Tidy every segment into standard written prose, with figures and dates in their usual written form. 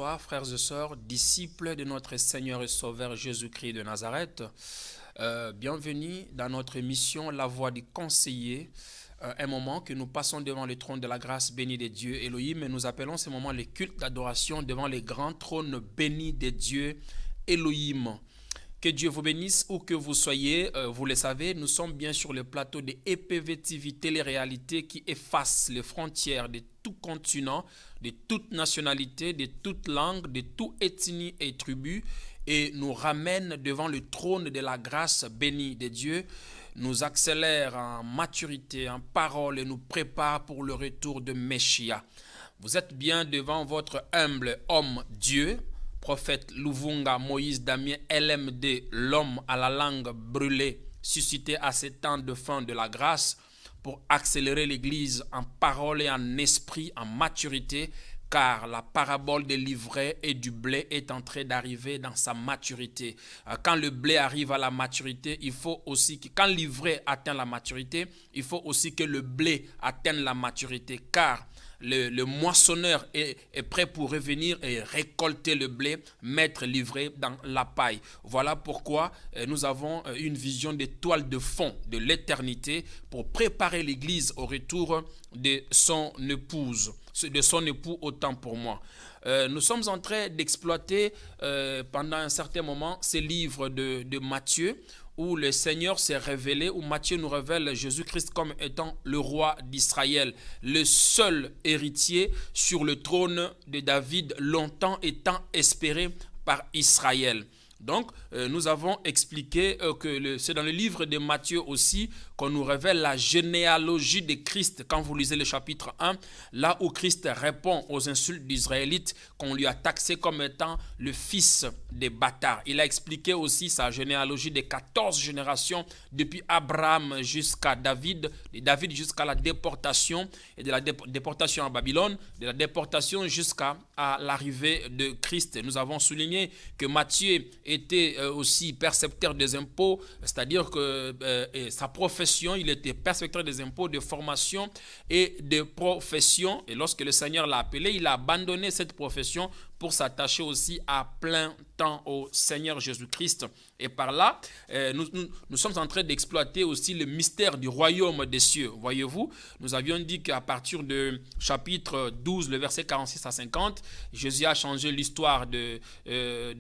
bonsoir frères et sœurs, disciples de notre Seigneur et Sauveur Jésus-Christ de Nazareth. Bienvenue dans notre émission La Voix du Conseiller, un moment que nous passons devant le trône de la grâce béni de Dieu Elohim, et nous appelons ce moment le culte d'adoration devant les grands trônes bénis de Dieu Elohim. Que Dieu vous bénisse où que vous soyez. Vous le savez, nous sommes bien sur le plateau de EPV TV Télé-Réalité qui efface les frontières de tout continent, de toute nationalité, de toute langue, de toute ethnie et tribu, et nous ramène devant le trône de la grâce bénie de Dieu, nous accélère en maturité, en parole et nous prépare pour le retour de Messia. Vous êtes bien devant votre humble homme Dieu, prophète Luvunga Moïse Damien LMD, l'homme à la langue brûlée, suscité à ces temps de fin de la grâce pour accélérer l'Église en parole et en esprit, en maturité, car la parabole des livrets et du blé est en train d'arriver dans sa maturité. Quand le blé arrive à la maturité, il faut aussi que, quand l'ivraie atteint la maturité, il faut aussi que le blé atteigne la maturité, car le moissonneur est prêt pour revenir et récolter le blé, mettre l'ivraie dans la paille. Voilà pourquoi nous avons une vision de toile de fond de l'éternité pour préparer l'Église au retour de son épouse, de son époux, autant pour moi. Nous sommes en train d'exploiter pendant un certain moment ces livres de Matthieu, où le Seigneur s'est révélé, où Matthieu nous révèle Jésus-Christ comme étant le roi d'Israël, le seul héritier sur le trône de David, longtemps étant espéré par Israël. Donc, nous avons expliqué que c'est dans le livre de Matthieu aussi qu'on nous révèle la généalogie de Christ. Quand vous lisez le chapitre 1, là où Christ répond aux insultes d'Israélites qu'on lui a taxé comme étant le fils des bâtards. Il a expliqué aussi sa généalogie de 14 générations depuis Abraham jusqu'à David, de David jusqu'à la déportation, et de la déportation à Babylone, de la déportation jusqu'à l'arrivée de Christ. Nous avons souligné que Matthieu était aussi percepteur des impôts, c'est-à-dire que sa profession, il était percepteur des impôts, de formation et de profession. Et lorsque le Seigneur l'a appelé, il a abandonné cette profession pour s'attacher aussi à plein temps au Seigneur Jésus-Christ. Et par là, nous sommes en train d'exploiter aussi le mystère du royaume des cieux. Voyez-vous, nous avions dit qu'à partir de chapitre 12, le verset 46 à 50, Jésus a changé l'histoire de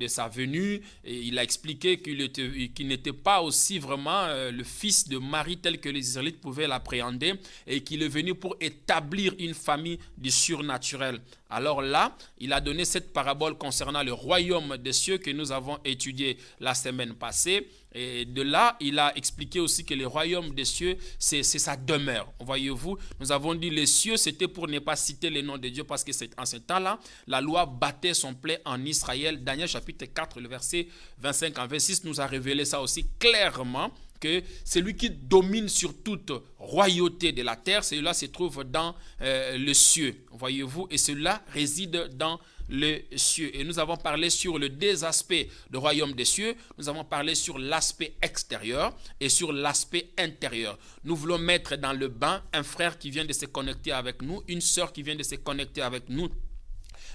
sa venue. Et il a expliqué qu'il n'était pas aussi vraiment le fils de Marie tel que les Israélites pouvaient l'appréhender, et qu'il est venu pour établir une famille du surnaturel. Alors là, il a donné cette parabole concernant le royaume des cieux que nous avons étudié la semaine passée. Et de là, il a expliqué aussi que le royaume des cieux, c'est sa demeure. Voyez-vous, nous avons dit les cieux, c'était pour ne pas citer le nom de Dieu, parce que en ce temps-là, la loi battait son plein en Israël. Daniel chapitre 4, le verset 25 à 26 nous a révélé ça aussi clairement, que celui qui domine sur toute royauté de la terre, celui-là se trouve dans le cieux, voyez-vous, et celui-là réside dans les cieux. Et nous avons parlé sur les deux aspects du royaume des cieux. Nous avons parlé sur l'aspect extérieur et sur l'aspect intérieur. Nous voulons mettre dans le bain un frère qui vient de se connecter avec nous, une sœur qui vient de se connecter avec nous,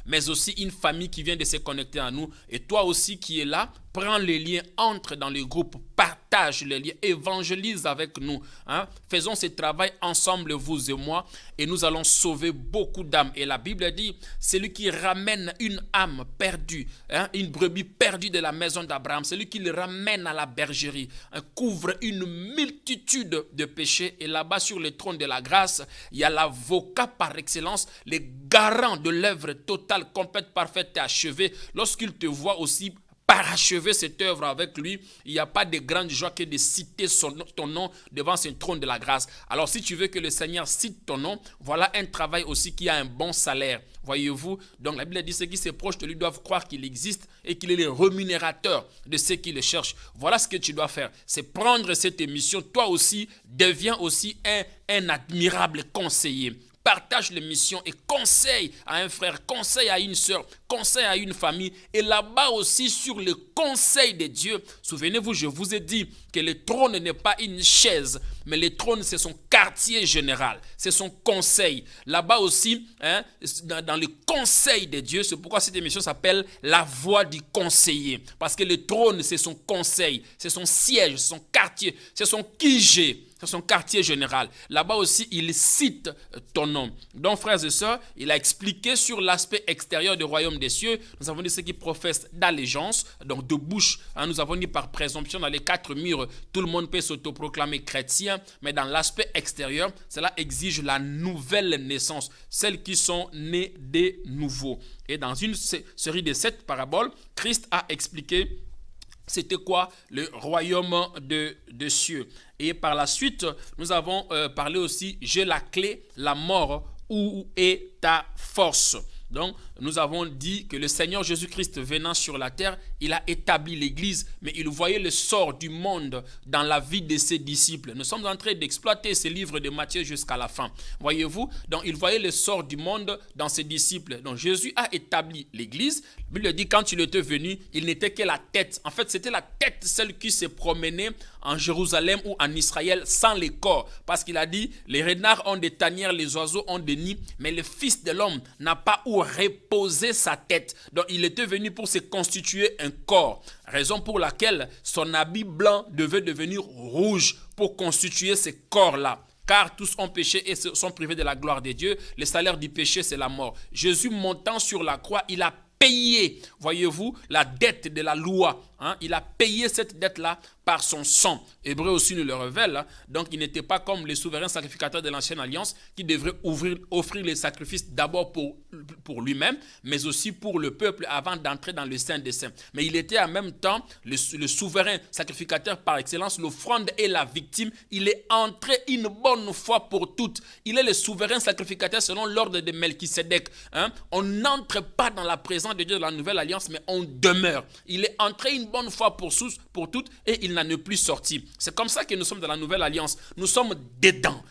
mais aussi une famille qui vient de se connecter à nous. Et toi aussi qui es là, prends les liens, entre dans les groupes, partage les liens, évangélise avec nous. Faisons ce travail ensemble, vous et moi, et nous allons sauver beaucoup d'âmes. Et la Bible dit, celui qui ramène une âme perdue, une brebis perdue de la maison d'Abraham, celui qui le ramène à la bergerie, couvre une multitude de péchés. Et là-bas, sur le trône de la grâce, il y a l'avocat par excellence, le garant de l'œuvre totale, complète, parfaite et achevée. Lorsqu'il te voit aussi parachever cette œuvre avec lui, il n'y a pas de grande joie que de citer ton nom devant ce trône de la grâce. Alors si tu veux que le Seigneur cite ton nom, voilà un travail aussi qui a un bon salaire. Voyez-vous, donc la Bible dit ceux qui se proches de lui doivent croire qu'il existe et qu'il est le rémunérateur de ceux qui le cherchent. Voilà ce que tu dois faire, c'est prendre cette émission. Toi aussi, deviens aussi un admirable conseiller. partage les missions et conseille à un frère, conseille à une sœur, conseille à une famille. Et là-bas aussi sur le conseil de Dieu, souvenez-vous, je vous ai dit que le trône n'est pas une chaise, mais le trône c'est son quartier général, c'est son conseil. Là-bas aussi, dans le conseil de Dieu, c'est pourquoi cette émission s'appelle La Voix du conseiller. Parce que le trône c'est son conseil, c'est son siège, c'est son quartier, c'est son QG. C'est son quartier général. Là-bas aussi, il cite ton nom. Donc, frères et sœurs, il a expliqué sur l'aspect extérieur du royaume des cieux. Nous avons dit ceux qui professent d'allégeance, donc de bouche. Nous avons dit par présomption, dans les 4 murs, tout le monde peut s'autoproclamer chrétien. Mais dans l'aspect extérieur, cela exige la nouvelle naissance. Celles qui sont nées de nouveau. Et dans une série de 7 paraboles, Christ a expliqué c'était quoi le royaume de cieux. Et par la suite, nous avons parlé aussi, j'ai la clé, la mort, où est ta force? Donc, nous avons dit que le Seigneur Jésus-Christ venant sur la terre, il a établi l'Église, mais il voyait le sort du monde dans la vie de ses disciples. Nous sommes en train d'exploiter ces livres de Matthieu jusqu'à la fin. Voyez-vous, donc il voyait le sort du monde dans ses disciples. Donc Jésus a établi l'Église. La Bible dit quand il était venu, il n'était que la tête. En fait, c'était la tête, celle qui se promenait en Jérusalem ou en Israël sans les corps. Parce qu'il a dit, les renards ont des tanières, les oiseaux ont des nids, mais le Fils de l'homme n'a pas où reposer sa tête. Donc il était venu pour se constituer un corps. Raison pour laquelle son habit blanc devait devenir rouge pour constituer ce corps-là. Car tous ont péché et sont privés de la gloire de Dieu. Le salaire du péché, c'est la mort. Jésus montant sur la croix, il a payé, voyez-vous, la dette de la loi. Il a payé cette dette-là par son sang. Hébreu aussi nous le révèle. Donc, il n'était pas comme les souverains sacrificateurs de l'ancienne alliance qui devraient offrir les sacrifices d'abord pour lui-même, mais aussi pour le peuple avant d'entrer dans le Saint des Saints. Mais il était en même temps le souverain sacrificateur par excellence, l'offrande et la victime. Il est entré une bonne fois pour toutes. Il est le souverain sacrificateur selon l'ordre de Melchisédek. On n'entre pas dans la présence de Dieu de la nouvelle alliance, mais on demeure. Il est entré une bonne fois pour toutes et il n'en est plus sorti. C'est comme ça que nous sommes dans la nouvelle alliance. Nous sommes dedans.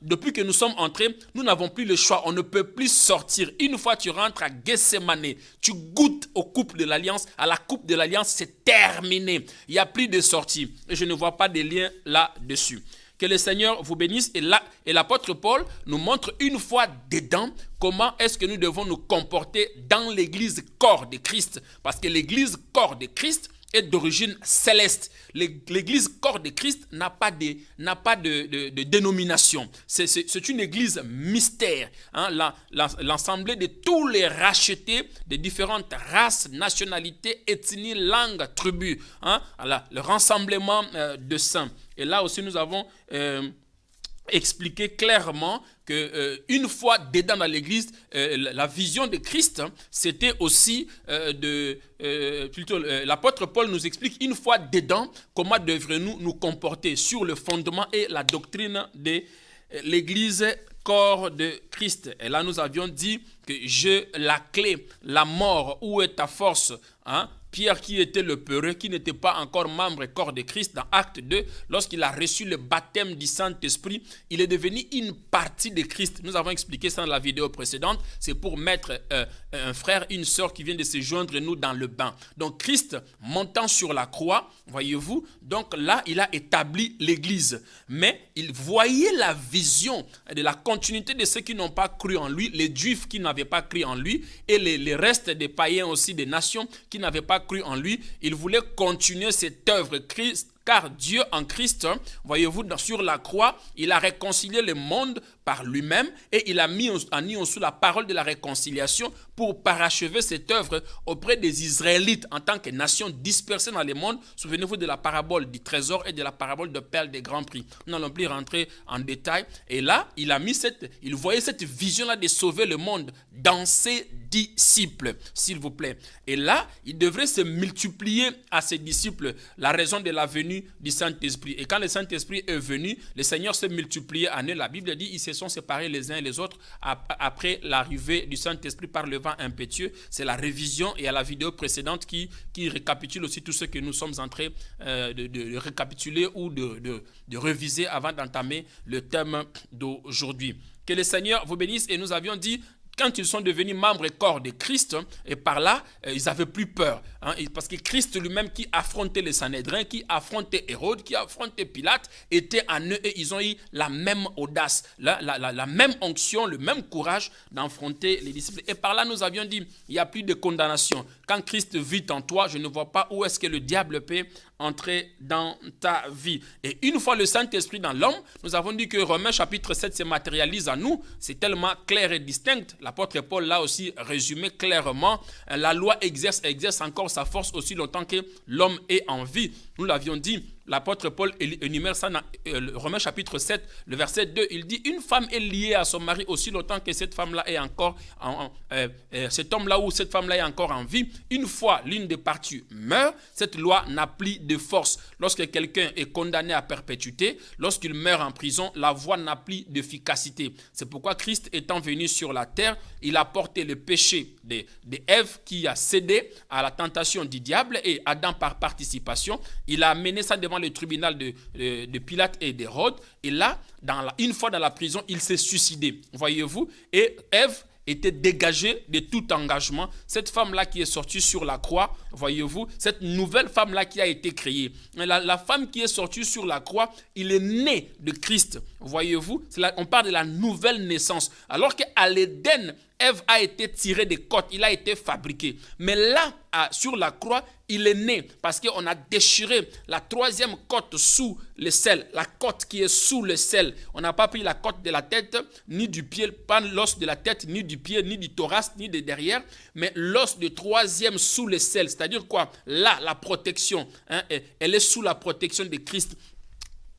Depuis que nous sommes entrés, nous n'avons plus le choix. On ne peut plus sortir. Une fois tu rentres à Gethsémane, tu goûtes aux coupes de l'alliance. À la coupe de l'alliance, c'est terminé. Il n'y a plus de sortie. Et je ne vois pas de lien là-dessus. Que le Seigneur vous bénisse. Et l'apôtre Paul nous montre une fois dedans comment est-ce que nous devons nous comporter dans l'église corps de Christ. Parce que l'église corps de Christ est d'origine céleste. L'église corps de Christ n'a pas de dénomination. C'est une église mystère. L'assemblée de tous les rachetés de différentes races, nationalités, ethnies, langues, tribus. Le rassemblement de saints. Et là aussi nous avons expliqué clairement que une fois dedans dans l'église, la vision de Christ, c'était aussi l'apôtre Paul nous explique une fois dedans comment devrions-nous nous comporter sur le fondement et la doctrine de l'église corps de Christ. Et là nous avions dit que j'ai la clé, la mort, où est ta force? Pierre qui était le peureux, qui n'était pas encore membre corps de Christ dans Acte 2, lorsqu'il a reçu le baptême du Saint-Esprit, il est devenu une partie de Christ. Nous avons expliqué ça dans la vidéo précédente. C'est pour mettre un frère, une sœur qui vient de se joindre nous dans le bain. Donc Christ montant sur la croix, voyez-vous, donc là il a établi l'église. Mais il voyait la vision de la continuité de ceux qui n'ont pas cru en lui, les Juifs qui n'avaient pas cru en lui et les restes des païens aussi des nations qui n'avaient pas cru en lui. Il voulait continuer cette œuvre car Dieu en Christ, voyez-vous, sur la croix, il a réconcilié le monde par lui-même et il a mis en sous la parole de la réconciliation pour parachever cette œuvre auprès des Israélites en tant que nation dispersée dans le monde. Souvenez-vous de la parabole du trésor et de la parabole de perles des grands prix. Nous n'allons plus rentrer en détail. Et là, il voyait cette vision-là de sauver le monde dans ses disciples, s'il vous plaît. Et là, il devrait se multiplier à ses disciples. La raison de la venue venue du Saint-Esprit. Et quand le Saint-Esprit est venu, le Seigneur s'est multiplié en eux. La Bible dit, ils se sont séparés les uns et les autres après l'arrivée du Saint-Esprit par le vent impétueux. C'est la révision et à la vidéo précédente qui récapitule aussi tout ce que nous sommes en train de récapituler ou de réviser avant d'entamer le thème d'aujourd'hui. Que le Seigneur vous bénisse. Et nous avions dit, quand ils sont devenus membres et corps de Christ, et par là, ils n'avaient plus peur. Parce que Christ lui-même qui affrontait les Sanhédrins, qui affrontait Hérode, qui affrontait Pilate, était en eux et ils ont eu la même audace, la même onction, le même courage d'affronter les disciples. Et par là, nous avions dit, il n'y a plus de condamnation. Quand Christ vit en toi, je ne vois pas où est-ce que le diable peut entrer dans ta vie. Et une fois le Saint-Esprit dans l'homme, nous avons dit que Romains chapitre 7 se matérialise en nous. C'est tellement clair et distinct. L'apôtre Paul l'a aussi résumé clairement. La loi exerce encore sa force aussi longtemps que l'homme est en vie. Nous l'avions dit. L'apôtre Paul énumère ça dans Romains chapitre 7, le verset 2. Il dit, une femme est liée à son mari aussi longtemps que cette femme-là est encore cet homme-là ou cette femme-là est encore en vie. Une fois l'une des parties meurt, cette loi n'a plus de force. Lorsque quelqu'un est condamné à perpétuité, lorsqu'il meurt en prison, la voie n'a plus d'efficacité. C'est pourquoi Christ étant venu sur la terre, il a porté le péché d'Ève qui a cédé à la tentation du diable et Adam par participation, il a amené ça devant le tribunal de Pilate et d'Hérode. Et là, une fois dans la prison, il s'est suicidé. Voyez-vous? Et Ève était dégagée de tout engagement. Cette femme-là qui est sortie sur la croix, voyez-vous, cette nouvelle femme-là qui a été créée. La femme qui est sortie sur la croix, il est né de Christ. Voyez-vous, on parle de la nouvelle naissance. Alors qu'à l'Éden, Ève a été tirée des côtes, il a été fabriqué. Mais là, sur la croix, il est né parce qu'on a déchiré la troisième côte sous le sel, la côte qui est sous le sel. On n'a pas pris la côte de la tête, ni du pied, pas l'os de la tête, ni du pied, ni du thorax, ni de derrière, mais l'os de troisième sous le sel. C'est-à-dire quoi? Là, la protection, elle est sous la protection de Christ.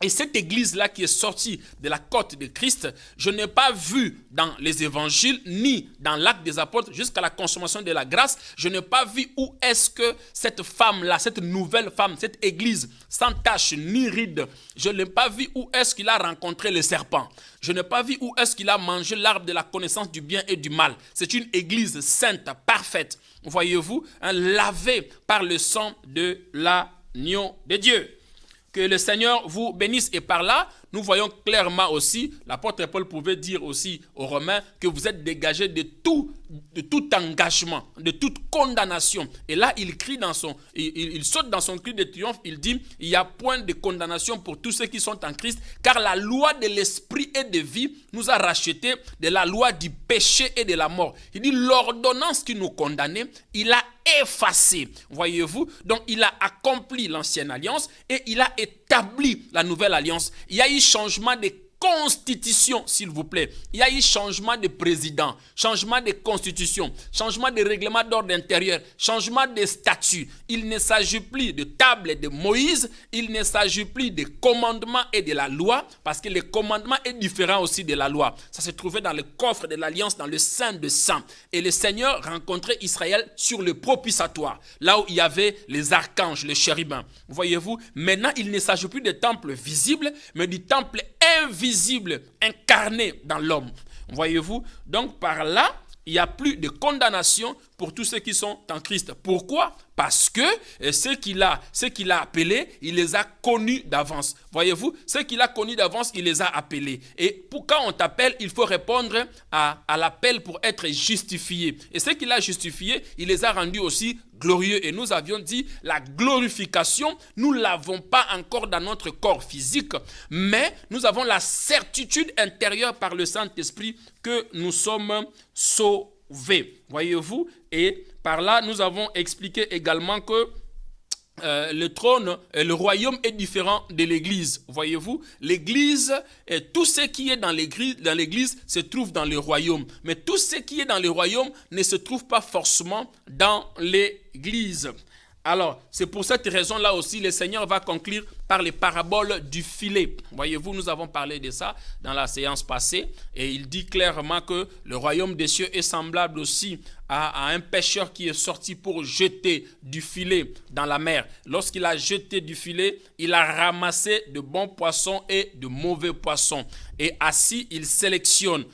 Et cette église-là qui est sortie de la côte de Christ, je n'ai pas vu dans les évangiles, ni dans l'acte des apôtres, jusqu'à la consommation de la grâce, je n'ai pas vu où est-ce que cette femme-là, cette nouvelle femme, cette église, sans tache ni ride, je n'ai pas vu où est-ce qu'il a rencontré le serpent. Je n'ai pas vu où est-ce qu'il a mangé l'arbre de la connaissance du bien et du mal. C'est une église sainte, parfaite, voyez-vous, lavée par le sang de l'agneau de Dieu. Que le Seigneur vous bénisse. Et par là, nous voyons clairement aussi, l'apôtre Paul pouvait dire aussi aux Romains que vous êtes dégagés de tout engagement, de toute condamnation. Et là, il crie il saute dans son cri de triomphe, il dit, il n'y a point de condamnation pour tous ceux qui sont en Christ, car la loi de l'esprit et de vie nous a rachetés de la loi du péché et de la mort. Il dit, l'ordonnance qui nous condamnait, il a effacé, voyez-vous. Donc, il a accompli l'ancienne alliance et il a établi la nouvelle alliance. Il y a eu changement de constitution, s'il vous plaît. Il y a eu changement de président, changement de constitution, changement de règlement d'ordre intérieur, changement de statut. Il ne s'agit plus de table de Moïse, il ne s'agit plus de commandement et de la loi, parce que le commandement est différent aussi de la loi. Ça se trouvait dans le coffre de l'alliance, dans le Saint de Saints. Et le Seigneur rencontrait Israël sur le propitiatoire, là où il y avait les archanges, les chérubins. Voyez-vous, maintenant, il ne s'agit plus de temple visible, mais du temple invisible, incarné dans l'homme. Voyez-vous, donc par là, il n'y a plus de condamnation pour tous ceux qui sont en Christ. Pourquoi? Parce que ceux qu'il a appelés, il les a connus d'avance. Voyez-vous, ceux qu'il a connus d'avance, il les a appelés. Et quand on t'appelle, il faut répondre à l'appel pour être justifié. Et ceux qu'il a justifiés, il les a rendus aussi glorieux. Et nous avions dit, la glorification, nous ne l'avons pas encore dans notre corps physique, mais nous avons la certitude intérieure par le Saint-Esprit que nous sommes sauvés. Voyez-vous, et par là, nous avons expliqué également que le trône, le royaume est différent de l'église. Voyez-vous, l'église, tout ce qui est dans l'église se trouve dans le royaume. Mais tout ce qui est dans le royaume ne se trouve pas forcément dans l'église. Alors, c'est pour cette raison-là aussi, le Seigneur va conclure par les paraboles du filet. Voyez-vous, nous avons parlé de ça dans la séance passée et il dit clairement que le royaume des cieux est semblable aussi à un pêcheur qui est sorti pour jeter du filet dans la mer. Lorsqu'il a jeté du filet, il a ramassé de bons poissons et de mauvais poissons. Et assis, il sélectionne.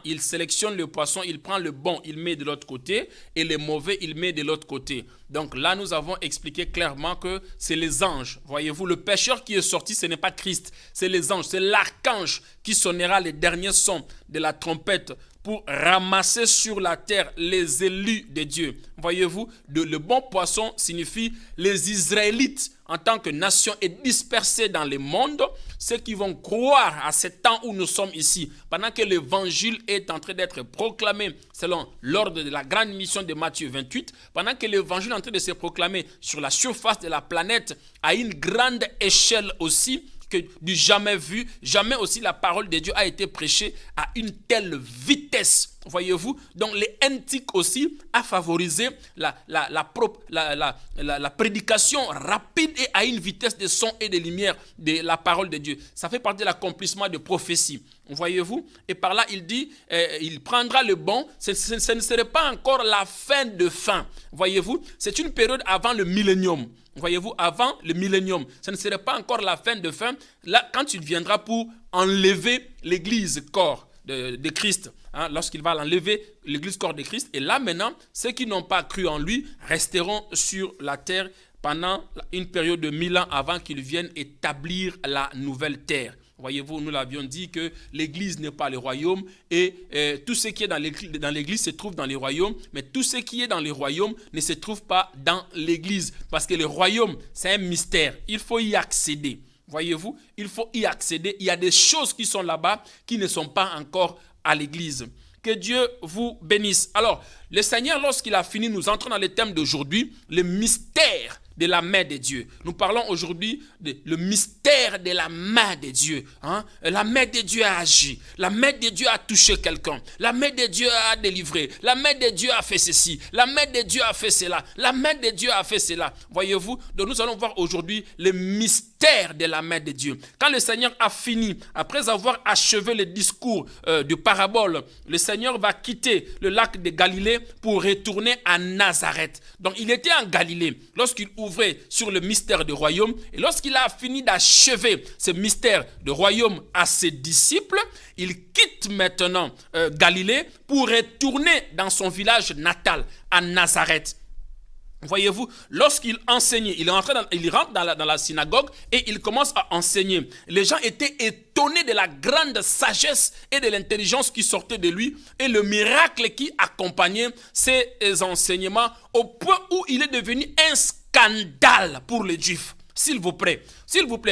Il sélectionne le poisson, il prend le bon, il met de l'autre côté et le mauvais, il met de l'autre côté. Donc là, nous avons expliqué clairement que c'est les anges. Voyez-vous, le pêcheur qui est sorti, ce n'est pas Christ, c'est les anges. C'est l'archange qui sonnera les derniers sons de la trompette pour ramasser sur la terre les élus de Dieu. Voyez-vous, le bon poisson signifie les Israélites en tant que nation est dispersée dans le monde, ceux qui vont croire à ce temps où nous sommes ici, pendant que l'évangile est en train d'être proclamé selon l'ordre de la grande mission de Matthieu 28, pendant que l'évangile est en train de se proclamer sur la surface de la planète à une grande échelle aussi, que du jamais vu, jamais aussi la parole de Dieu a été prêchée à une telle vitesse. Voyez-vous, donc les NTIC aussi a favorisé la prédication rapide et à une vitesse de son et de lumière de la parole de Dieu. Ça fait partie de l'accomplissement de prophéties. Voyez-vous, et par là il dit, il prendra le bon, ce ne serait pas encore la fin de fin. Voyez-vous, c'est une période avant le millénium. Voyez-vous, avant le millénium, ce ne serait pas encore la fin de fin. Là, quand il viendra pour enlever l'église corps de Christ, lorsqu'il va l'enlever, l'église corps de Christ, et là maintenant, ceux qui n'ont pas cru en lui resteront sur la terre pendant une période de 1000 ans avant qu'il vienne établir la nouvelle terre. Voyez-vous, nous l'avions dit que l'église n'est pas le royaume et tout ce qui est dans l'église se trouve dans les royaumes, mais tout ce qui est dans les royaumes ne se trouve pas dans l'église. Parce que le royaume, c'est un mystère. Il faut y accéder. Voyez-vous, il faut y accéder. Il y a des choses qui sont là-bas qui ne sont pas encore à l'église. Que Dieu vous bénisse. Alors, le Seigneur, lorsqu'il a fini, nous entrons dans le thème d'aujourd'hui, le mystère de la main de Dieu. Nous parlons aujourd'hui le mystère de la main de Dieu. La main de Dieu a agi. La main de Dieu a touché quelqu'un. La main de Dieu a délivré. La main de Dieu a fait ceci. La main de Dieu a fait cela. La main de Dieu a fait cela. Voyez-vous, donc nous allons voir aujourd'hui le mystère de la main de Dieu. Quand le Seigneur a fini, après avoir achevé le discours de parabole, le Seigneur va quitter le lac de Galilée pour retourner à Nazareth. Donc il était en Galilée lorsqu'il ouvrait sur le mystère du royaume, et lorsqu'il a fini d'achever ce mystère du royaume à ses disciples, il quitte maintenant Galilée pour retourner dans son village natal, à Nazareth. Voyez-vous, lorsqu'il enseignait, il rentre dans la synagogue et il commence à enseigner. Les gens étaient étonnés de la grande sagesse et de l'intelligence qui sortait de lui et le miracle qui accompagnait ces enseignements au point où il est devenu un scandale pour les Juifs. S'il vous plaît,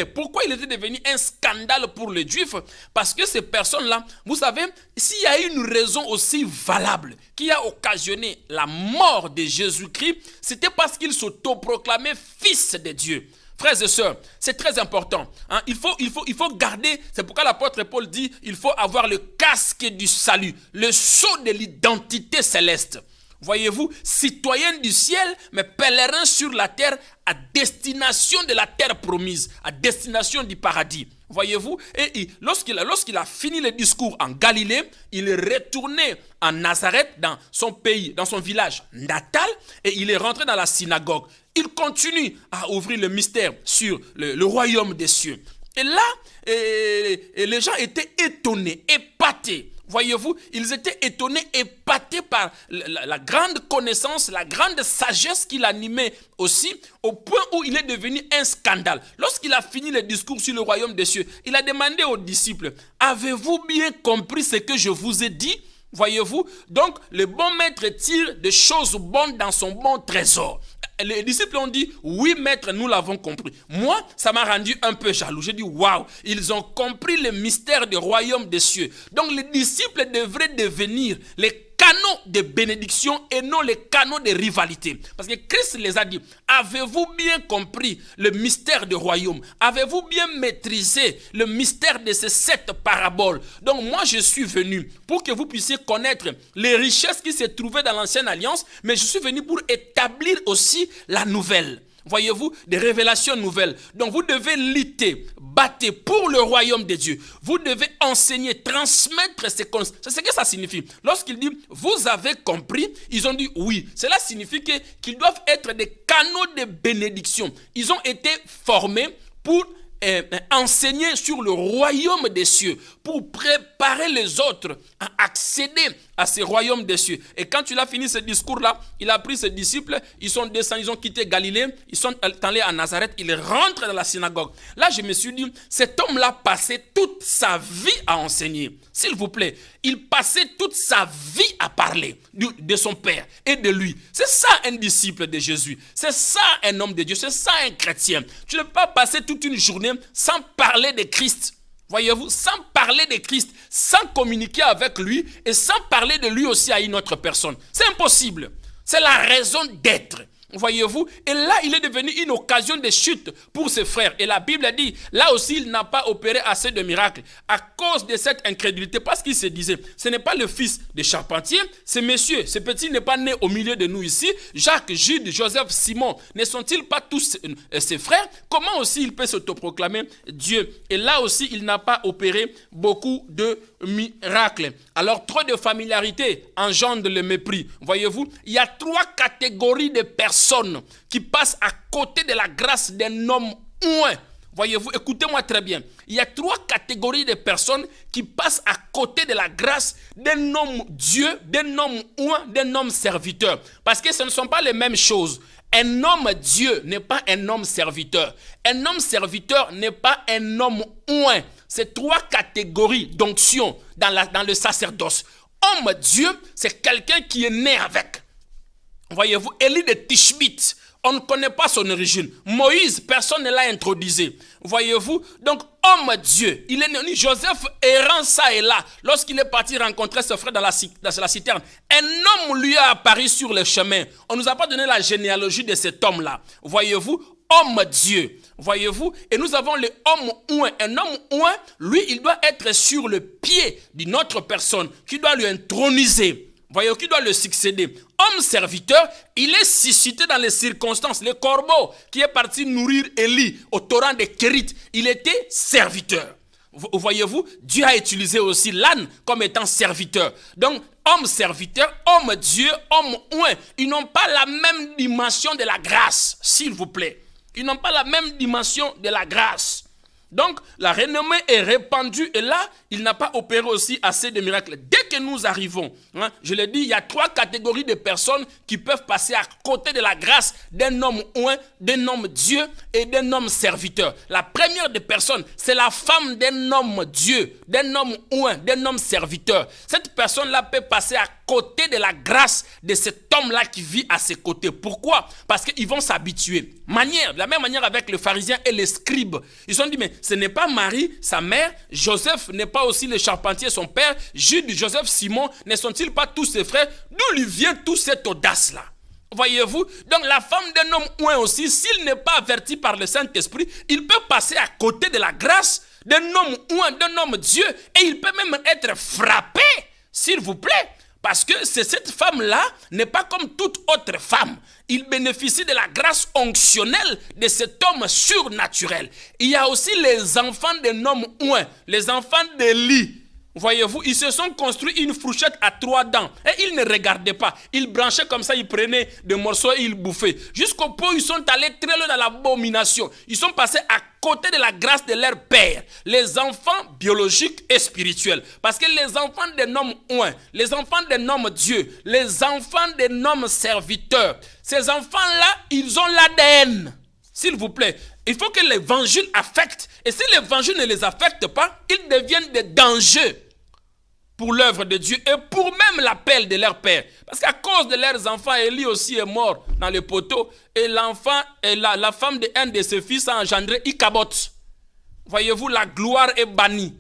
pourquoi il était devenu un scandale pour les Juifs? Parce que ces personnes-là, vous savez, s'il y a une raison aussi valable qui a occasionné la mort de Jésus-Christ, c'était parce qu'il s'autoproclamait fils de Dieu. Frères et sœurs, c'est très important. Il faut garder, c'est pourquoi l'apôtre Paul dit, il faut avoir le casque du salut, le sceau de l'identité céleste. Voyez-vous, citoyen du ciel, mais pèlerin sur la terre à destination de la terre promise, à destination du paradis. Voyez-vous, et lorsqu'il a fini le discours en Galilée, il est retourné en Nazareth, dans son pays, dans son village natal, et il est rentré dans la synagogue. Il continue à ouvrir le mystère sur le royaume des cieux. Et là, les gens étaient étonnés, épatés. Voyez-vous, ils étaient étonnés, épatés par la grande connaissance, la grande sagesse qu'il animait aussi, au point où il est devenu un scandale. Lorsqu'il a fini le discours sur le royaume des cieux, il a demandé aux disciples, « Avez-vous bien compris ce que je vous ai dit ?» Voyez-vous, donc le bon maître tire des choses bonnes dans son bon trésor. Les disciples ont dit, oui maître, nous l'avons compris. Moi, ça m'a rendu un peu jaloux. J'ai dit, waouh, ils ont compris le mystère du royaume des cieux. Donc les disciples devraient devenir les canaux de bénédiction et non les canaux de rivalité. Parce que Christ les a dit, avez-vous bien compris le mystère du royaume? Avez-vous bien maîtrisé le mystère de ces 7 paraboles? Donc moi je suis venu pour que vous puissiez connaître les richesses qui se trouvaient dans l'ancienne alliance, mais je suis venu pour établir aussi la nouvelle. voyez-vous, des révélations nouvelles. Donc vous devez lutter, battre pour le royaume de Dieu. Vous devez enseigner, transmettre ces connaissances. C'est ce que ça signifie. Lorsqu'il dit, vous avez compris, ils ont dit oui. Cela signifie qu'ils doivent être des canaux de bénédiction. Ils ont été formés pour enseigner sur le royaume des cieux, pour préparer les autres à accéder à ce royaume des cieux. Et quand il a fini ce discours-là, il a pris ses disciples, ils sont descendus, ils ont quitté Galilée, ils sont allés à Nazareth, ils rentrent dans la synagogue. Là, je me suis dit, cet homme-là passait toute sa vie à enseigner. S'il vous plaît, il passait toute sa vie à parler de son Père et de lui. C'est ça un disciple de Jésus. C'est ça un homme de Dieu. C'est ça un chrétien. Tu ne peux pas passer toute une journée sans parler de Christ. Voyez-vous, sans parler de Christ, sans communiquer avec lui et sans parler de lui aussi à une autre personne. C'est impossible. C'est la raison d'être. Voyez-vous, et là, il est devenu une occasion de chute pour ses frères. Et la Bible dit, là aussi, il n'a pas opéré assez de miracles à cause de cette incrédulité. Parce qu'il se disait, ce n'est pas le fils de charpentier, ce monsieur, ce petit n'est pas né au milieu de nous ici. Jacques, Jude, Joseph, Simon, ne sont-ils pas tous ses frères? Comment aussi il peut s'autoproclamer Dieu? Et là aussi, il n'a pas opéré beaucoup de miracles. Alors, trop de familiarité engendre le mépris. Voyez-vous, il y a 3 catégories de personnes qui passent à côté de la grâce d'un homme oint. Voyez-vous, écoutez-moi très bien. Il y a 3 catégories de personnes qui passent à côté de la grâce d'un homme Dieu, d'un homme oint, d'un homme serviteur. Parce que ce ne sont pas les mêmes choses. Un homme Dieu n'est pas un homme serviteur. Un homme serviteur n'est pas un homme oint. C'est 3 catégories d'onction dans le sacerdoce. Homme Dieu, c'est quelqu'un qui est né avec. Voyez-vous, Élie de Tishbite, on ne connaît pas son origine. Moïse, personne ne l'a introduisé. Voyez-vous, donc homme Dieu, il est né. Joseph errant ça et là, lorsqu'il est parti rencontrer ses frères dans la citerne, un homme lui a apparu sur le chemin. On ne nous a pas donné la généalogie de cet homme-là. Voyez-vous, homme Dieu. Voyez-vous, et nous avons le homme oint. Un homme oint, lui, il doit être sur le pied d'une autre personne qui doit lui introniser. Voyez-vous, qui doit le succéder. Homme serviteur, il est suscité dans les circonstances. Le corbeau qui est parti nourrir Élie au torrent de Kérit, il était serviteur. Voyez-vous, Dieu a utilisé aussi l'âne comme étant serviteur. Donc, homme serviteur, homme Dieu, homme oint, ils n'ont pas la même dimension de la grâce, s'il vous plaît. Ils n'ont pas la même dimension de la grâce. Donc, la renommée est répandue et là, il n'a pas opéré aussi assez de miracles. Dès que nous arrivons, je l'ai dit, il y a 3 catégories de personnes qui peuvent passer à côté de la grâce d'un homme oint, d'un homme Dieu et d'un homme serviteur. La première des personnes, c'est la femme d'un homme Dieu, d'un homme oint, d'un homme serviteur. Cette personne-là peut passer à côté de la grâce de cet homme-là qui vit à ses côtés. Pourquoi? Parce qu'ils vont s'habituer. De la même manière avec le pharisien et les scribes. Ils ont dit, mais ce n'est pas Marie, sa mère, Joseph n'est pas aussi le charpentier, son père, Jude, Joseph, Simon, ne sont-ils pas tous ses frères? D'où lui vient toute cette audace-là? Voyez-vous? Donc la femme d'un homme oint aussi, s'il n'est pas averti par le Saint-Esprit, il peut passer à côté de la grâce d'un homme oint, d'un homme Dieu, et il peut même être frappé, s'il vous plaît. Parce que cette femme-là n'est pas comme toute autre femme. Il bénéficie de la grâce onctionnelle de cet homme surnaturel. Il y a aussi les enfants d'un homme oint, les enfants d'Élie. Voyez-vous, ils se sont construits une fourchette à 3 dents. Et ils ne regardaient pas. Ils branchaient comme ça, ils prenaient des morceaux et ils bouffaient. Jusqu'au point où ils sont allés très loin dans l'abomination. Ils sont passés à côté de la grâce de leur père. Les enfants biologiques et spirituels. Parce que les enfants d'un homme oint, les enfants d'un homme Dieu, les enfants d'un homme serviteur, ces enfants-là, ils ont l'ADN. S'il vous plaît, il faut que l'évangile affecte. Et si l'évangile ne les affecte pas, ils deviennent des dangers pour l'œuvre de Dieu et pour même l'appel de leur père. Parce qu'à cause de leurs enfants, Élie aussi est mort dans le poteau. Et l'enfant, et la femme d'un de ses fils a engendré Ichabod. Voyez-vous, la gloire est bannie.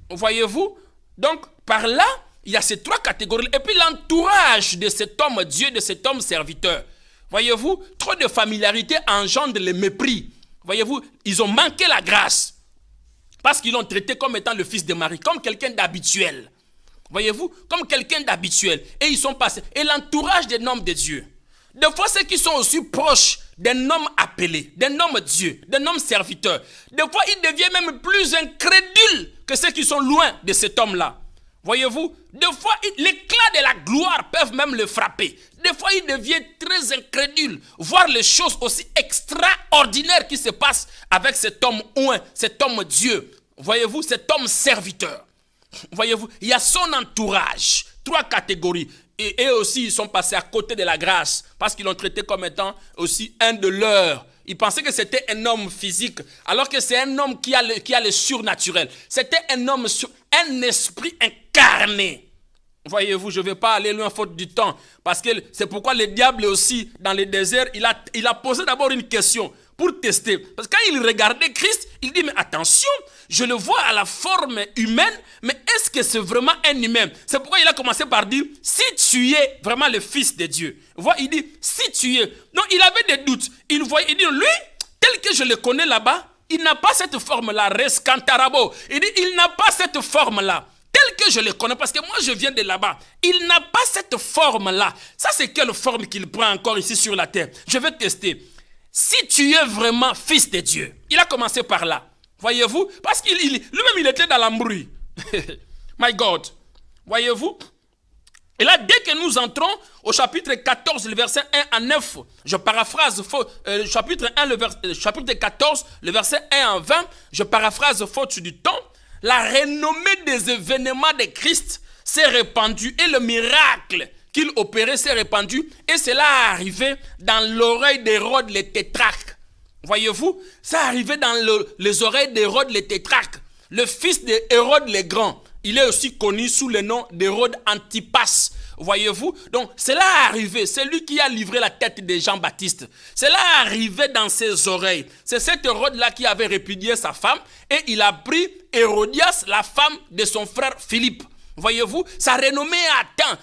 Voyez-vous, donc par là, il y a ces 3 catégories. Et puis l'entourage de cet homme Dieu, de cet homme serviteur. Voyez-vous, trop de familiarité engendre le mépris. Voyez-vous, ils ont manqué la grâce. Parce qu'ils l'ont traité comme étant le fils de Marie, comme quelqu'un d'habituel. Voyez-vous, comme quelqu'un d'habituel. Et ils sont passés. Et l'entourage des hommes de Dieu. Des fois, ceux qui sont aussi proches d'un homme appelé, d'un homme Dieu, d'un homme serviteur, des fois, ils deviennent même plus incrédules que ceux qui sont loin de cet homme-là. Voyez-vous, des fois, l'éclat de la gloire peuvent même le frapper. Des fois, il devient très incrédule, voir les choses aussi extraordinaires qui se passent avec cet homme oint, cet homme Dieu. Voyez-vous, cet homme serviteur. Voyez-vous, il y a son entourage, 3 catégories. Et eux aussi, ils sont passés à côté de la grâce parce qu'ils l'ont traité comme étant aussi un de leurs. Ils pensaient que c'était un homme physique, alors que c'est un homme qui a le surnaturel. C'était un homme, un esprit incarné. Voyez-vous, je ne vais pas aller loin faute du temps, parce que c'est pourquoi le diable aussi, dans le désert, il a posé d'abord une question pour tester. Parce que quand il regardait Christ, il dit, mais attention, je le vois à la forme humaine, mais est-ce que c'est vraiment un humain? C'est pourquoi il a commencé par dire, si tu es vraiment le Fils de Dieu. Il dit, si tu es. Non, il avait des doutes. Il dit, lui, tel que je le connais là-bas, il n'a pas cette forme-là, rescantarabo. Il dit, il n'a pas cette forme-là. Tel que je le connais, parce que moi je viens de là-bas, il n'a pas cette forme-là. Ça, c'est quelle forme qu'il prend encore ici sur la terre? Je vais tester. Si tu es vraiment fils de Dieu, il a commencé par là. Voyez-vous? Parce qu'il lui-même, il était dans l'embrouille. My God. Voyez-vous? Et là, dès que nous entrons au chapitre 14, le verset 1 à 9, je paraphrase, chapitre 14, le verset 1 à 20, je paraphrase faute du temps. La renommée des événements de Christ s'est répandue et le miracle qu'il opérait s'est répandu et cela est arrivé dans l'oreille d'Hérode le tétrarque. Voyez-vous, ça est arrivé dans les oreilles d'Hérode le tétrarque, le fils d'Hérode le Grand. Il est aussi connu sous le nom d'Hérode Antipas. Voyez-vous, donc cela est arrivé, c'est lui qui a livré la tête de Jean-Baptiste. Cela est arrivé dans ses oreilles. C'est cet Hérode-là qui avait répudié sa femme et il a pris Hérodias, la femme de son frère Philippe. Voyez-vous, sa renommée atteint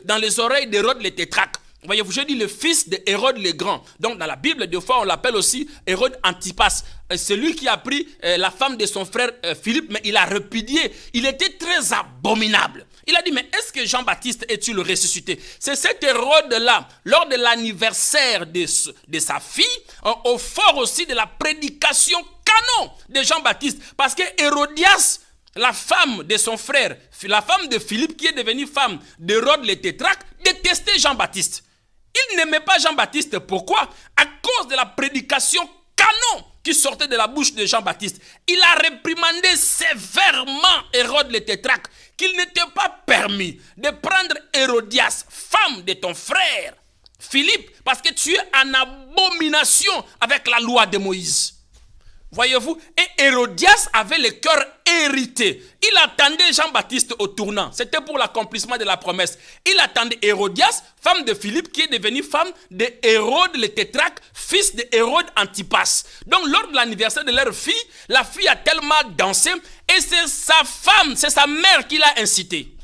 dans les oreilles d'Hérode le tétrarque. Voyez-vous, je dis le fils d'Hérode le Grand. Donc dans la Bible, des fois, on l'appelle aussi Hérode Antipas. C'est lui qui a pris la femme de son frère Philippe, mais il a répudié. Il était très abominable. Il a dit, mais est-ce que Jean-Baptiste est-il ressuscité? C'est cet Hérode-là, lors de l'anniversaire de sa fille, au fort aussi de la prédication canon de Jean-Baptiste. Parce que Hérodias, la femme de son frère, la femme de Philippe, qui est devenue femme d'Hérode le tétrarque, détestait Jean-Baptiste. Il n'aimait pas Jean-Baptiste. Pourquoi? À cause de la prédication canon qui sortait de la bouche de Jean-Baptiste. Il a réprimandé sévèrement Hérode le tétrarque qu'il n'était pas permis de prendre Hérodias, femme de ton frère Philippe, parce que tu es en abomination avec la loi de Moïse. Voyez-vous, et Hérodias avait le cœur hérité. Il attendait Jean-Baptiste au tournant. C'était pour l'accomplissement de la promesse. Il attendait Hérodias, femme de Philippe, qui est devenue femme de Hérode le tétrarque, fils de Hérode Antipas. Donc, lors de l'anniversaire de leur fille, la fille a tellement dansé et c'est sa femme, c'est sa mère qui l'a incité.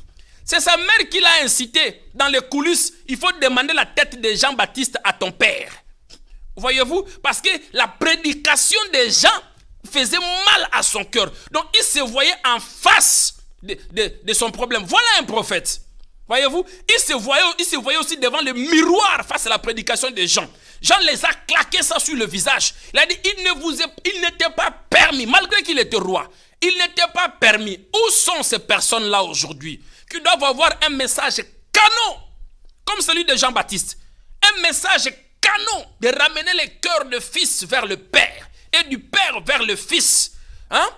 C'est sa mère qui l'a incité. Dans les coulisses, il faut demander la tête de Jean-Baptiste à ton père. Voyez-vous, parce que la prédication des gens faisait mal à son cœur. Donc, il se voyait en face de son problème. Voilà un prophète. Voyez-vous, il se voyait aussi devant le miroir face à la prédication des gens. Jean les a claqué ça sur le visage. Il a dit, il n'était pas permis, malgré qu'il était roi, il n'était pas permis. Où sont ces personnes-là aujourd'hui qui doivent avoir un message canon, comme celui de Jean-Baptiste? Un message canon de ramener le cœur de fils vers le Père et du Père vers le Fils.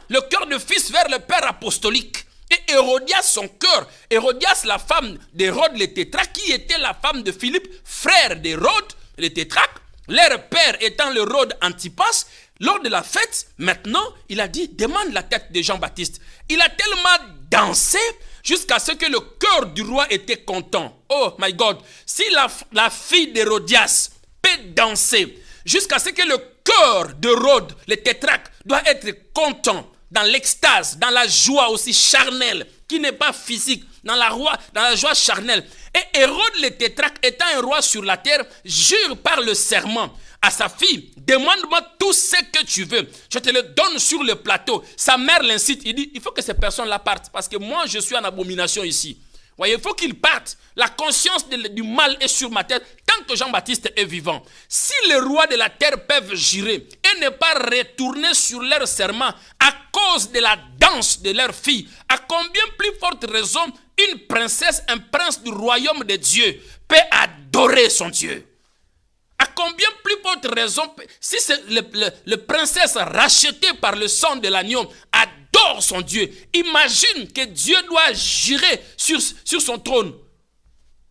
Le cœur de fils vers le Père apostolique. Et Hérodias, son cœur. Hérodias, la femme d'Hérode le tétrarque, qui était la femme de Philippe, frère d'Hérode le tétrarque, leur père étant l'Hérode Antipas. Lors de la fête, maintenant, il a dit, demande la tête de Jean-Baptiste. Il a tellement dansé jusqu'à ce que le cœur du roi était content. Oh my God, si la fille d'Hérodias peut danser jusqu'à ce que le cœur d'Hérode, le tétrarque, doit être content, dans l'extase, dans la joie aussi charnelle, qui n'est pas physique, dans la joie charnelle. Et Hérode le tétrarque, étant un roi sur la terre, jure par le serment à sa fille, demande-moi tout ce que tu veux, je te le donne sur le plateau. Sa mère l'incite, il dit, il faut que ces personnes-là partent, parce que moi je suis en abomination ici. Voyez, il faut qu'il parte. La conscience du mal est sur ma tête tant que Jean-Baptiste est vivant. Si les rois de la terre peuvent jurer et ne pas retourner sur leur serment à cause de la danse de leur fille, à combien plus forte raison une princesse, un prince du royaume de Dieu peut adorer son Dieu? À combien plus forte raison, si c'est le princesse rachetée par le sang de l'agneau adore son Dieu, imagine que Dieu doit jurer sur son trône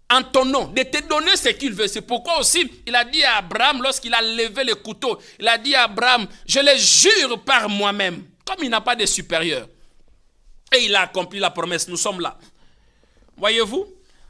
en ton nom, de te donner ce qu'il veut. C'est pourquoi aussi, il a dit à Abraham, lorsqu'il a levé le couteau, il a dit à Abraham, je le jure par moi-même, comme il n'a pas de supérieur. Et il a accompli la promesse, nous sommes là. Voyez-vous?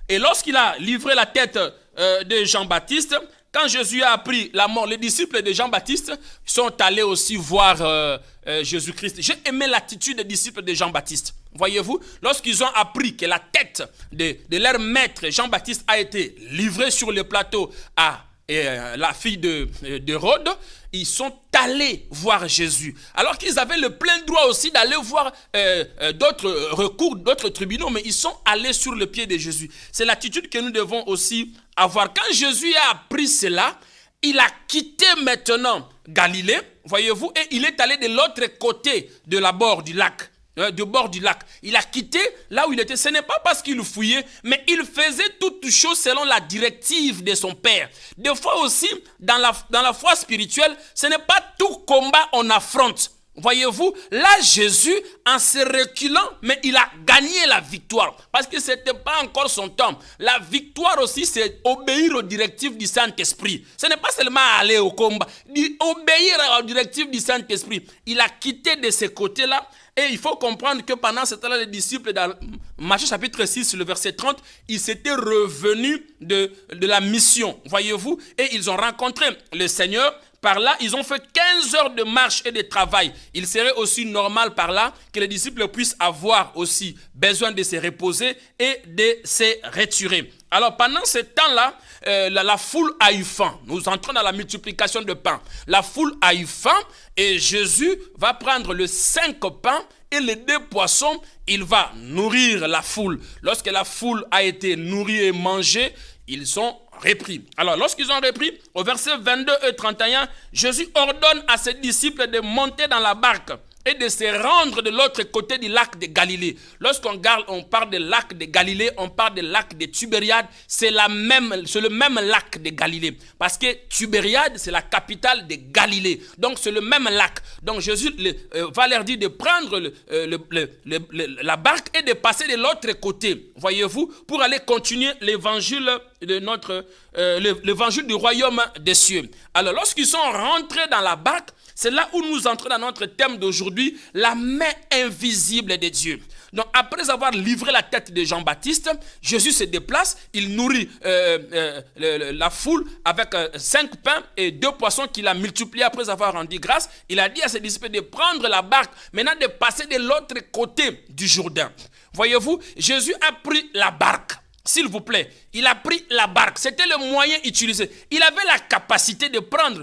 Et lorsqu'il a livré la tête de Jean-Baptiste, quand Jésus a appris la mort, les disciples de Jean-Baptiste sont allés aussi voir Jésus-Christ. J'ai aimé l'attitude des disciples de Jean-Baptiste. Voyez-vous, lorsqu'ils ont appris que la tête de leur maître Jean-Baptiste a été livrée sur le plateau à la fille d'Hérode, ils sont allés voir Jésus. Alors qu'ils avaient le plein droit aussi d'aller voir d'autres recours, d'autres tribunaux, mais ils sont allés sur le pied de Jésus. C'est l'attitude que nous devons aussi avoir. Quand Jésus a appris cela, il a quitté maintenant Galilée, voyez-vous, et il est allé de l'autre côté de la bord du lac. Du bord du lac. Il a quitté là où il était. Ce n'est pas parce qu'il fouillait, mais il faisait toutes choses selon la directive de son père. Des fois aussi, dans la foi spirituelle, ce n'est pas tout combat on affronte. Voyez-vous, là Jésus, en se reculant, mais il a gagné la victoire. Parce que ce n'était pas encore son temps. La victoire aussi, c'est obéir aux directives du Saint-Esprit. Ce n'est pas seulement aller au combat, obéir aux directives du Saint-Esprit. Il a quitté de ce côté-là. Et il faut comprendre que pendant ce temps-là, les disciples, dans Matthieu chapitre 6, le verset 30, ils s'étaient revenus de la mission, voyez-vous, et ils ont rencontré le Seigneur. Par là, ils ont fait 15 heures de marche et de travail. Il serait aussi normal par là que les disciples puissent avoir aussi besoin de se reposer et de se retirer. Alors pendant ce temps-là, la foule a eu faim. Nous entrons dans la multiplication de pain. La foule a eu faim et Jésus va prendre les 5 pains et les 2 poissons. Il va nourrir la foule. Lorsque la foule a été nourrie et mangée, ils ont repris. Alors, lorsqu'ils ont repris, au verset 22 et 31, Jésus ordonne à ses disciples de monter dans la barque et de se rendre de l'autre côté du lac de Galilée. Lorsqu'on parle de lac de Galilée, on parle de lac de Tibériade, c'est le même lac de Galilée. Parce que Tibériade, c'est la capitale de Galilée. Donc, c'est le même lac. Donc, Jésus va leur dire de prendre la barque et de passer de l'autre côté, voyez-vous, pour aller continuer l'évangile l'évangile du royaume des cieux. Alors, lorsqu'ils sont rentrés dans la barque, c'est là où nous entrons dans notre thème d'aujourd'hui, la main invisible de Dieu. Donc, après avoir livré la tête de Jean-Baptiste, Jésus se déplace, il nourrit la foule avec 5 pains et 2 poissons qu'il a multipliés après avoir rendu grâce. Il a dit à ses disciples de prendre la barque, maintenant de passer de l'autre côté du Jourdain. Voyez-vous, Jésus a pris la barque. S'il vous plaît, il a pris la barque. C'était le moyen utilisé. Il avait la capacité de prendre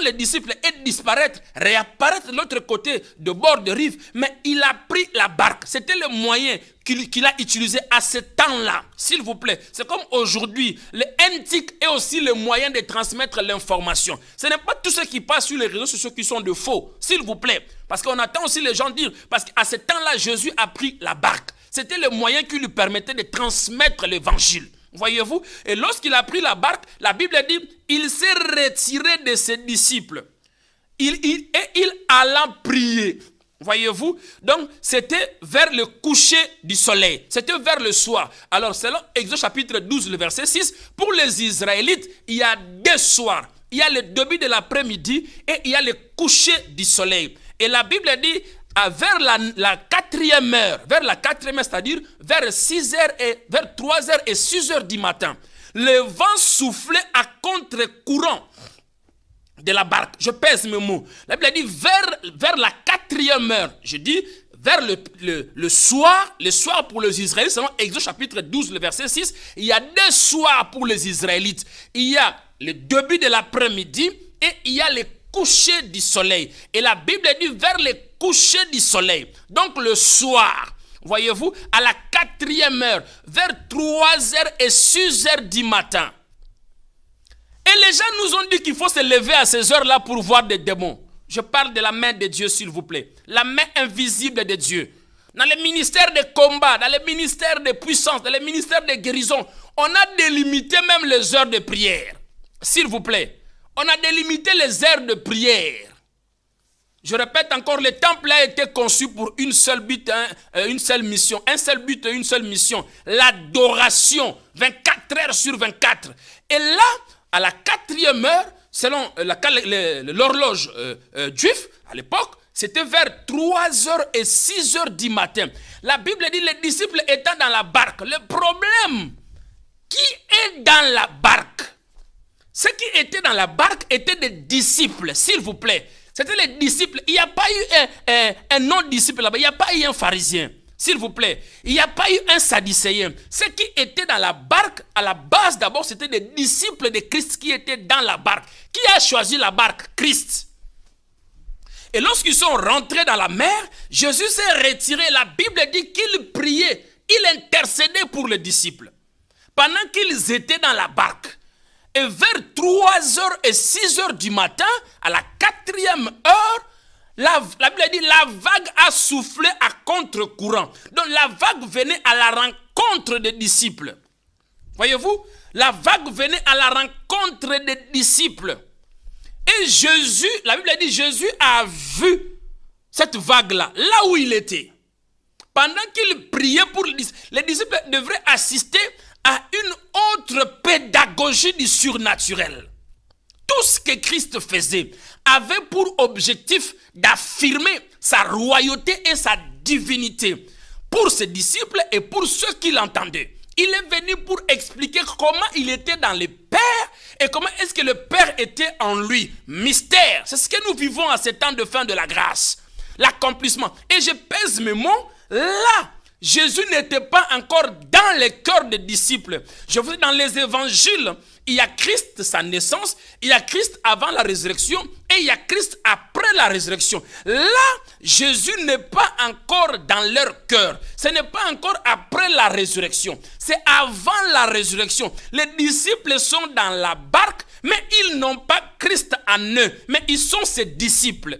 les disciples et de disparaître, réapparaître de l'autre côté de bord de rive. Mais il a pris la barque. C'était le moyen qu'il a utilisé à ce temps-là. S'il vous plaît, c'est comme aujourd'hui. Le NTIC est aussi le moyen de transmettre l'information. Ce n'est pas tout ce qui passe sur les réseaux sociaux qui sont de faux. S'il vous plaît. Parce qu'on attend aussi les gens dire, parce qu'à ce temps-là, Jésus a pris la barque. C'était le moyen qui lui permettait de transmettre l'évangile. Voyez-vous? Et lorsqu'il a pris la barque, la Bible dit, il s'est retiré de ses disciples. Et il alla prier. Voyez-vous? Donc, c'était vers le coucher du soleil. C'était vers le soir. Alors, selon Exode chapitre 12, le verset 6, pour les Israélites, il y a 2 soirs. Il y a le début de l'après-midi et il y a le coucher du soleil. Et la Bible dit, vers la 4e heure, c'est-à-dire vers 6h et vers 3h et 6h du matin, le vent soufflait à contre-courant de la barque. Je pèse mes mots. La Bible dit vers la 4e heure. Je dis vers le soir pour les Israélites, selon Exode chapitre 12, le verset 6, il y a 2 soirs pour les Israélites. Il y a le début de l'après-midi et il y a le coucher du soleil. Et la Bible dit vers le coucher du soleil. Donc le soir. Voyez-vous, à la 4e heure, vers 3h et 6h du matin. Et les gens nous ont dit qu'il faut se lever à ces heures-là pour voir des démons. Je parle de la main de Dieu, s'il vous plaît. La main invisible de Dieu. Dans les ministères de combat, dans les ministères de puissance, dans les ministères de guérison, on a délimité même les heures de prière. S'il vous plaît, on a délimité les heures de prière. Je répète encore, le temple a été conçu pour une seule but, une seule mission. Un seul but et une seule mission. L'adoration, 24 heures sur 24. Et là, à la 4e heure, selon l'horloge juive, à l'époque, c'était vers 3h et 6h du matin. La Bible dit les disciples étant dans la barque. Le problème, qui est dans la barque? Ceux qui étaient dans la barque étaient des disciples, s'il vous plaît. C'était les disciples. Il n'y a pas eu un non-disciple là-bas. Il n'y a pas eu un pharisien, s'il vous plaît. Il n'y a pas eu un sadducéen. Ceux qui étaient dans la barque, à la base d'abord, c'était des disciples de Christ qui étaient dans la barque. Qui a choisi la barque? Christ. Et lorsqu'ils sont rentrés dans la mer, Jésus s'est retiré. La Bible dit qu'il priait. Il intercédait pour les disciples. Pendant qu'ils étaient dans la barque. Et vers 3h et 6h du matin, à la 4e heure, la Bible dit la vague a soufflé à contre-courant. Donc la vague venait à la rencontre des disciples. Voyez-vous, la vague venait à la rencontre des disciples. Et Jésus, la Bible dit, Jésus a vu cette vague-là, là où il était. Pendant qu'il priait pour les disciples devraient assister à une autre pédagogie du surnaturel. Tout ce que Christ faisait avait pour objectif d'affirmer sa royauté et sa divinité pour ses disciples et pour ceux qui l'entendaient. Il est venu pour expliquer comment il était dans le Père et comment est-ce que le Père était en lui. Mystère, c'est ce que nous vivons à ce temps de fin de la grâce. L'accomplissement. Et je pèse mes mots, là, Jésus n'était pas encore dans les cœurs des disciples. Je vous dis, dans les évangiles, il y a Christ, sa naissance, il y a Christ avant la résurrection et il y a Christ après la résurrection. Là, Jésus n'est pas encore dans leur cœur. Ce n'est pas encore après la résurrection. C'est avant la résurrection. Les disciples sont dans la barque, mais ils n'ont pas Christ en eux. Mais ils sont ses disciples.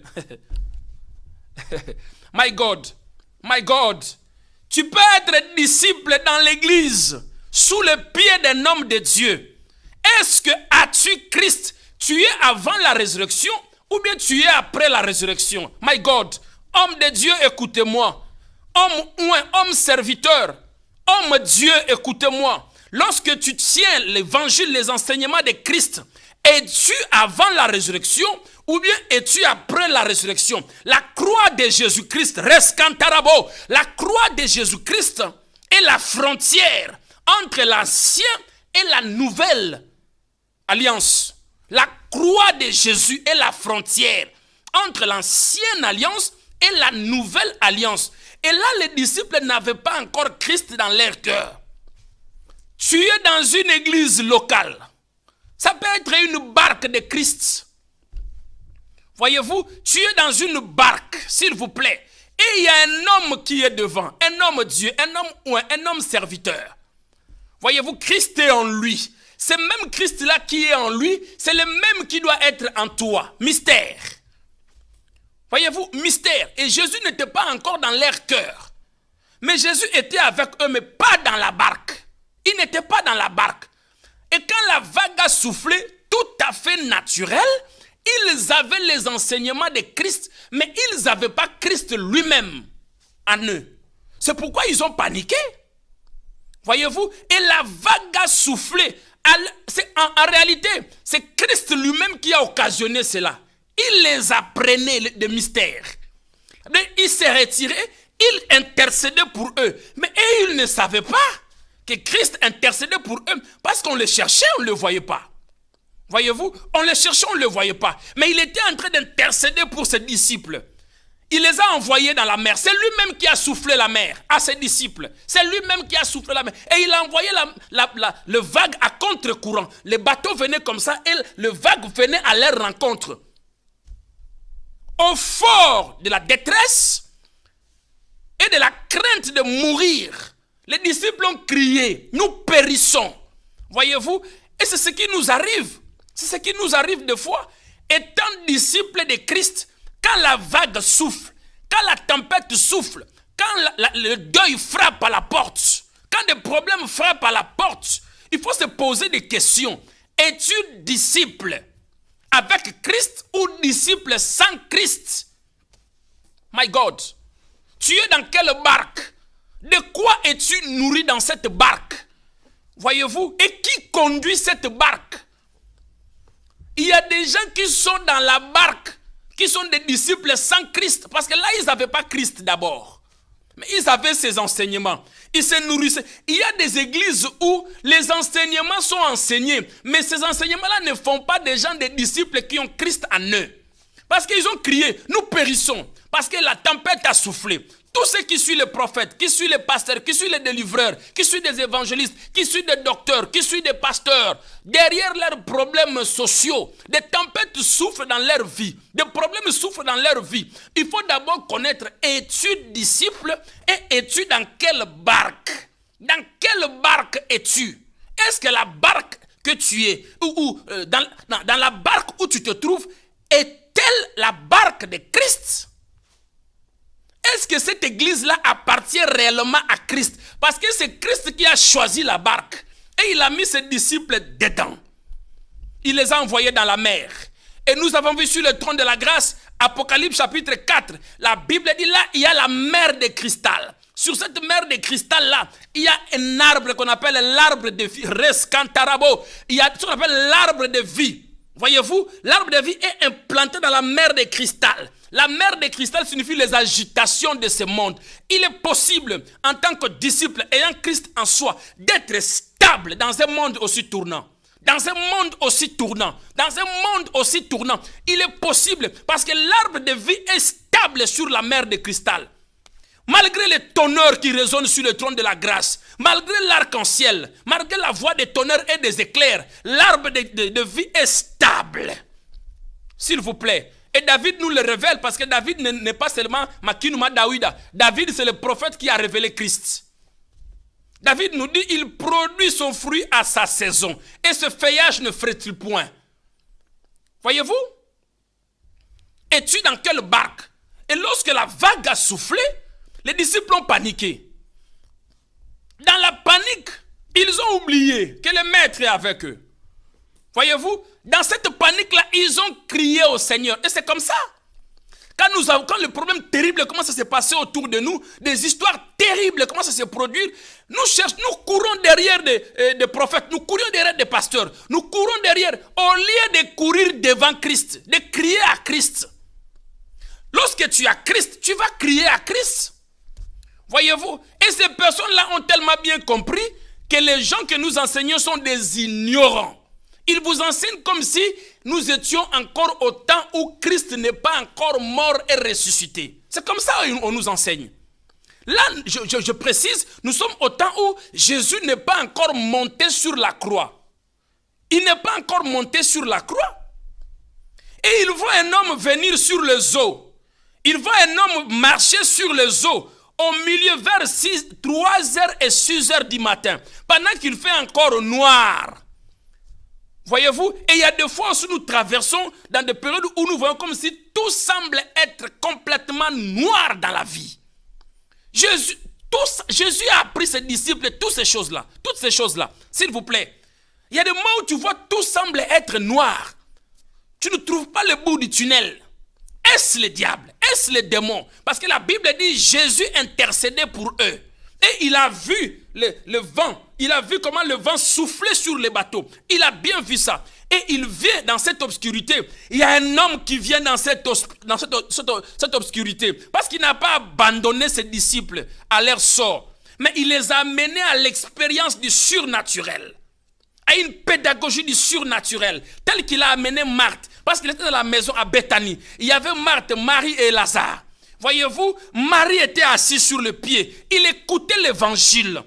My God, my God. Tu peux être disciple dans l'église, sous le pied d'un homme de Dieu. Est-ce que as-tu Christ? Tu es avant la résurrection ou bien tu es après la résurrection? My God, homme de Dieu, écoutez-moi. Homme serviteur, homme Dieu, écoutez-moi. Lorsque tu tiens l'évangile, les enseignements de Christ, es-tu avant la résurrection ou bien es-tu après la résurrection? La croix de Jésus-Christ, rescantarabo, la croix de Jésus-Christ est la frontière entre l'ancien et la nouvelle alliance. La croix de Jésus est la frontière entre l'ancienne alliance et la nouvelle alliance. Et là, les disciples n'avaient pas encore Christ dans leur cœur. Tu es dans une église locale. Ça peut être une barque de Christ. Voyez-vous, tu es dans une barque, s'il vous plaît. Et il y a un homme qui est devant, un homme Dieu, un homme serviteur. Voyez-vous, Christ est en lui. C'est même Christ-là qui est en lui, c'est le même qui doit être en toi. Mystère. Voyez-vous, mystère. Et Jésus n'était pas encore dans leur cœur. Mais Jésus était avec eux, mais pas dans la barque. Il n'était pas dans la barque. Et quand la vague a soufflé, tout à fait naturel, ils avaient les enseignements de Christ, mais ils n'avaient pas Christ lui-même en eux. C'est pourquoi ils ont paniqué. Voyez-vous, et la vague a soufflé. En réalité, c'est Christ lui-même qui a occasionné cela. Il les apprenait de mystères. Il s'est retiré, il intercédait pour eux. Mais ils ne savaient pas que Christ intercédait pour eux parce qu'on les cherchait, on ne le voyait pas. Voyez-vous, on les cherchait, on ne le voyait pas. Mais il était en train d'intercéder pour ses disciples. Il les a envoyés dans la mer. C'est lui-même qui a soufflé la mer à ses disciples. C'est lui-même qui a soufflé la mer. Et il a envoyé le vague à contre-courant. Les bateaux venaient comme ça et le vague venait à leur rencontre. Au fort de la détresse et de la crainte de mourir, les disciples ont crié, nous périssons. Voyez-vous? Et c'est ce qui nous arrive. C'est ce qui nous arrive des fois. Étant disciples de Christ, quand la vague souffle, quand la tempête souffle, quand le deuil frappe à la porte, quand des problèmes frappent à la porte, il faut se poser des questions. Es-tu disciple avec Christ ou disciple sans Christ? My God, tu es dans quelle barque? De quoi es-tu nourri dans cette barque? Voyez-vous? Et qui conduit cette barque? Il y a des gens qui sont dans la barque, qui sont des disciples sans Christ, parce que là, ils n'avaient pas Christ d'abord. Mais ils avaient ses enseignements. Ils se nourrissaient. Il y a des églises où les enseignements sont enseignés, mais ces enseignements-là ne font pas des gens des disciples qui ont Christ en eux. Parce qu'ils ont crié, nous périssons, parce que la tempête a soufflé. Tous ceux qui suivent les prophètes, qui suivent les pasteurs, qui suivent les délivreurs, qui suivent des évangélistes, qui suivent des docteurs, qui suivent des pasteurs, derrière leurs problèmes sociaux, des tempêtes souffrent dans leur vie, des problèmes souffrent dans leur vie. Il faut d'abord connaître, es-tu disciple et es-tu dans quelle barque? Dans quelle barque es-tu? Est-ce que la barque que tu es, dans la barque où tu te trouves, est-elle la barque de Christ? Est-ce que cette église-là appartient réellement à Christ? Parce que c'est Christ qui a choisi la barque. Et il a mis ses disciples dedans. Il les a envoyés dans la mer. Et nous avons vu sur le trône de la grâce, Apocalypse chapitre 4, la Bible dit là, il y a la mer de cristal. Sur cette mer de cristal-là, il y a un arbre qu'on appelle l'arbre de vie. Rescantarabo. Il y a ce qu'on appelle l'arbre de vie. Voyez-vous, l'arbre de vie est implanté dans la mer de cristal. La mer de cristal signifie les agitations de ce monde. Il est possible, en tant que disciple ayant Christ en soi, d'être stable dans un monde aussi tournant. Dans un monde aussi tournant. Dans un monde aussi tournant. Il est possible parce que l'arbre de vie est stable sur la mer de cristal. Malgré les tonnerres qui résonnent sur le trône de la grâce, malgré l'arc-en-ciel, malgré la voix des tonnerres et des éclairs, l'arbre de vie est stable. S'il vous plaît. Et David nous le révèle parce que David n'est pas seulement Makinuma Daouida. David, c'est le prophète qui a révélé Christ. David nous dit, il produit son fruit à sa saison. Et ce feuillage ne frétille point. Voyez-vous? Es-tu dans quelle barque? Et lorsque la vague a soufflé, les disciples ont paniqué. Dans la panique, ils ont oublié que le maître est avec eux. Voyez-vous, dans cette panique-là, ils ont crié au Seigneur. Et c'est comme ça. Quand le problème terrible commence à se passer autour de nous, des histoires terribles commencent à se produire, nous courons derrière des prophètes, nous courons derrière des pasteurs, nous courons derrière, au lieu de courir devant Christ, de crier à Christ. Lorsque tu as Christ, tu vas crier à Christ. Voyez-vous, et ces personnes-là ont tellement bien compris que les gens que nous enseignons sont des ignorants. Ils vous enseignent comme si nous étions encore au temps où Christ n'est pas encore mort et ressuscité. C'est comme ça qu'on nous enseigne. Là, je précise, nous sommes au temps où Jésus n'est pas encore monté sur la croix. Il n'est pas encore monté sur la croix. Et il voit un homme venir sur les eaux. Il voit un homme marcher sur les eaux. Au milieu vers 3h et 6h du matin. Pendant qu'il fait encore noir. Voyez-vous, et il y a des fois où nous traversons dans des périodes où nous voyons comme si tout semble être complètement noir dans la vie. Jésus a appris ses disciples toutes ces choses-là, s'il vous plaît. Il y a des moments où tu vois tout semble être noir. Tu ne trouves pas le bout du tunnel. Est-ce le diable? Est-ce le démon? Parce que la Bible dit Jésus intercédait pour eux. Et il a vu le vent. Il a vu comment le vent soufflait sur les bateaux. Il a bien vu ça. Et il vient dans cette obscurité. Il y a un homme qui vient dans cette obscurité. Parce qu'il n'a pas abandonné ses disciples à leur sort. Mais il les a amenés à l'expérience du surnaturel. À une pédagogie du surnaturel. Tel qu'il a amené Marthe. Parce qu'il était dans la maison à Béthanie. Il y avait Marthe, Marie et Lazare. Voyez-vous, Marie était assise sur le pied. Il écoutait l'évangile.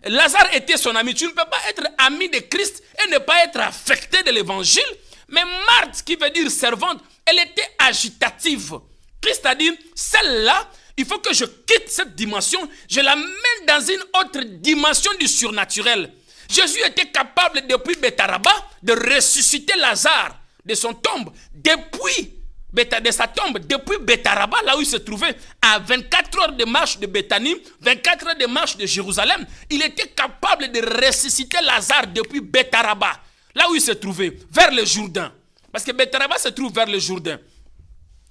Lazare était son ami. Tu ne peux pas être ami de Christ et ne pas être affecté de l'évangile. Mais Marthe, qui veut dire servante, elle était agitative. Christ a dit, celle-là, il faut que je quitte cette dimension, je la mène dans une autre dimension du surnaturel. Jésus était capable depuis Betharaba de ressusciter Lazare de son tombe, de sa tombe, depuis Betharaba, là où il se trouvait, à 24 heures de marche de Béthanie, 24 heures de marche de Jérusalem. Il était capable de ressusciter Lazare depuis Betharaba, là où il se trouvait, vers le Jourdain. Parce que Betharaba se trouve vers le Jourdain.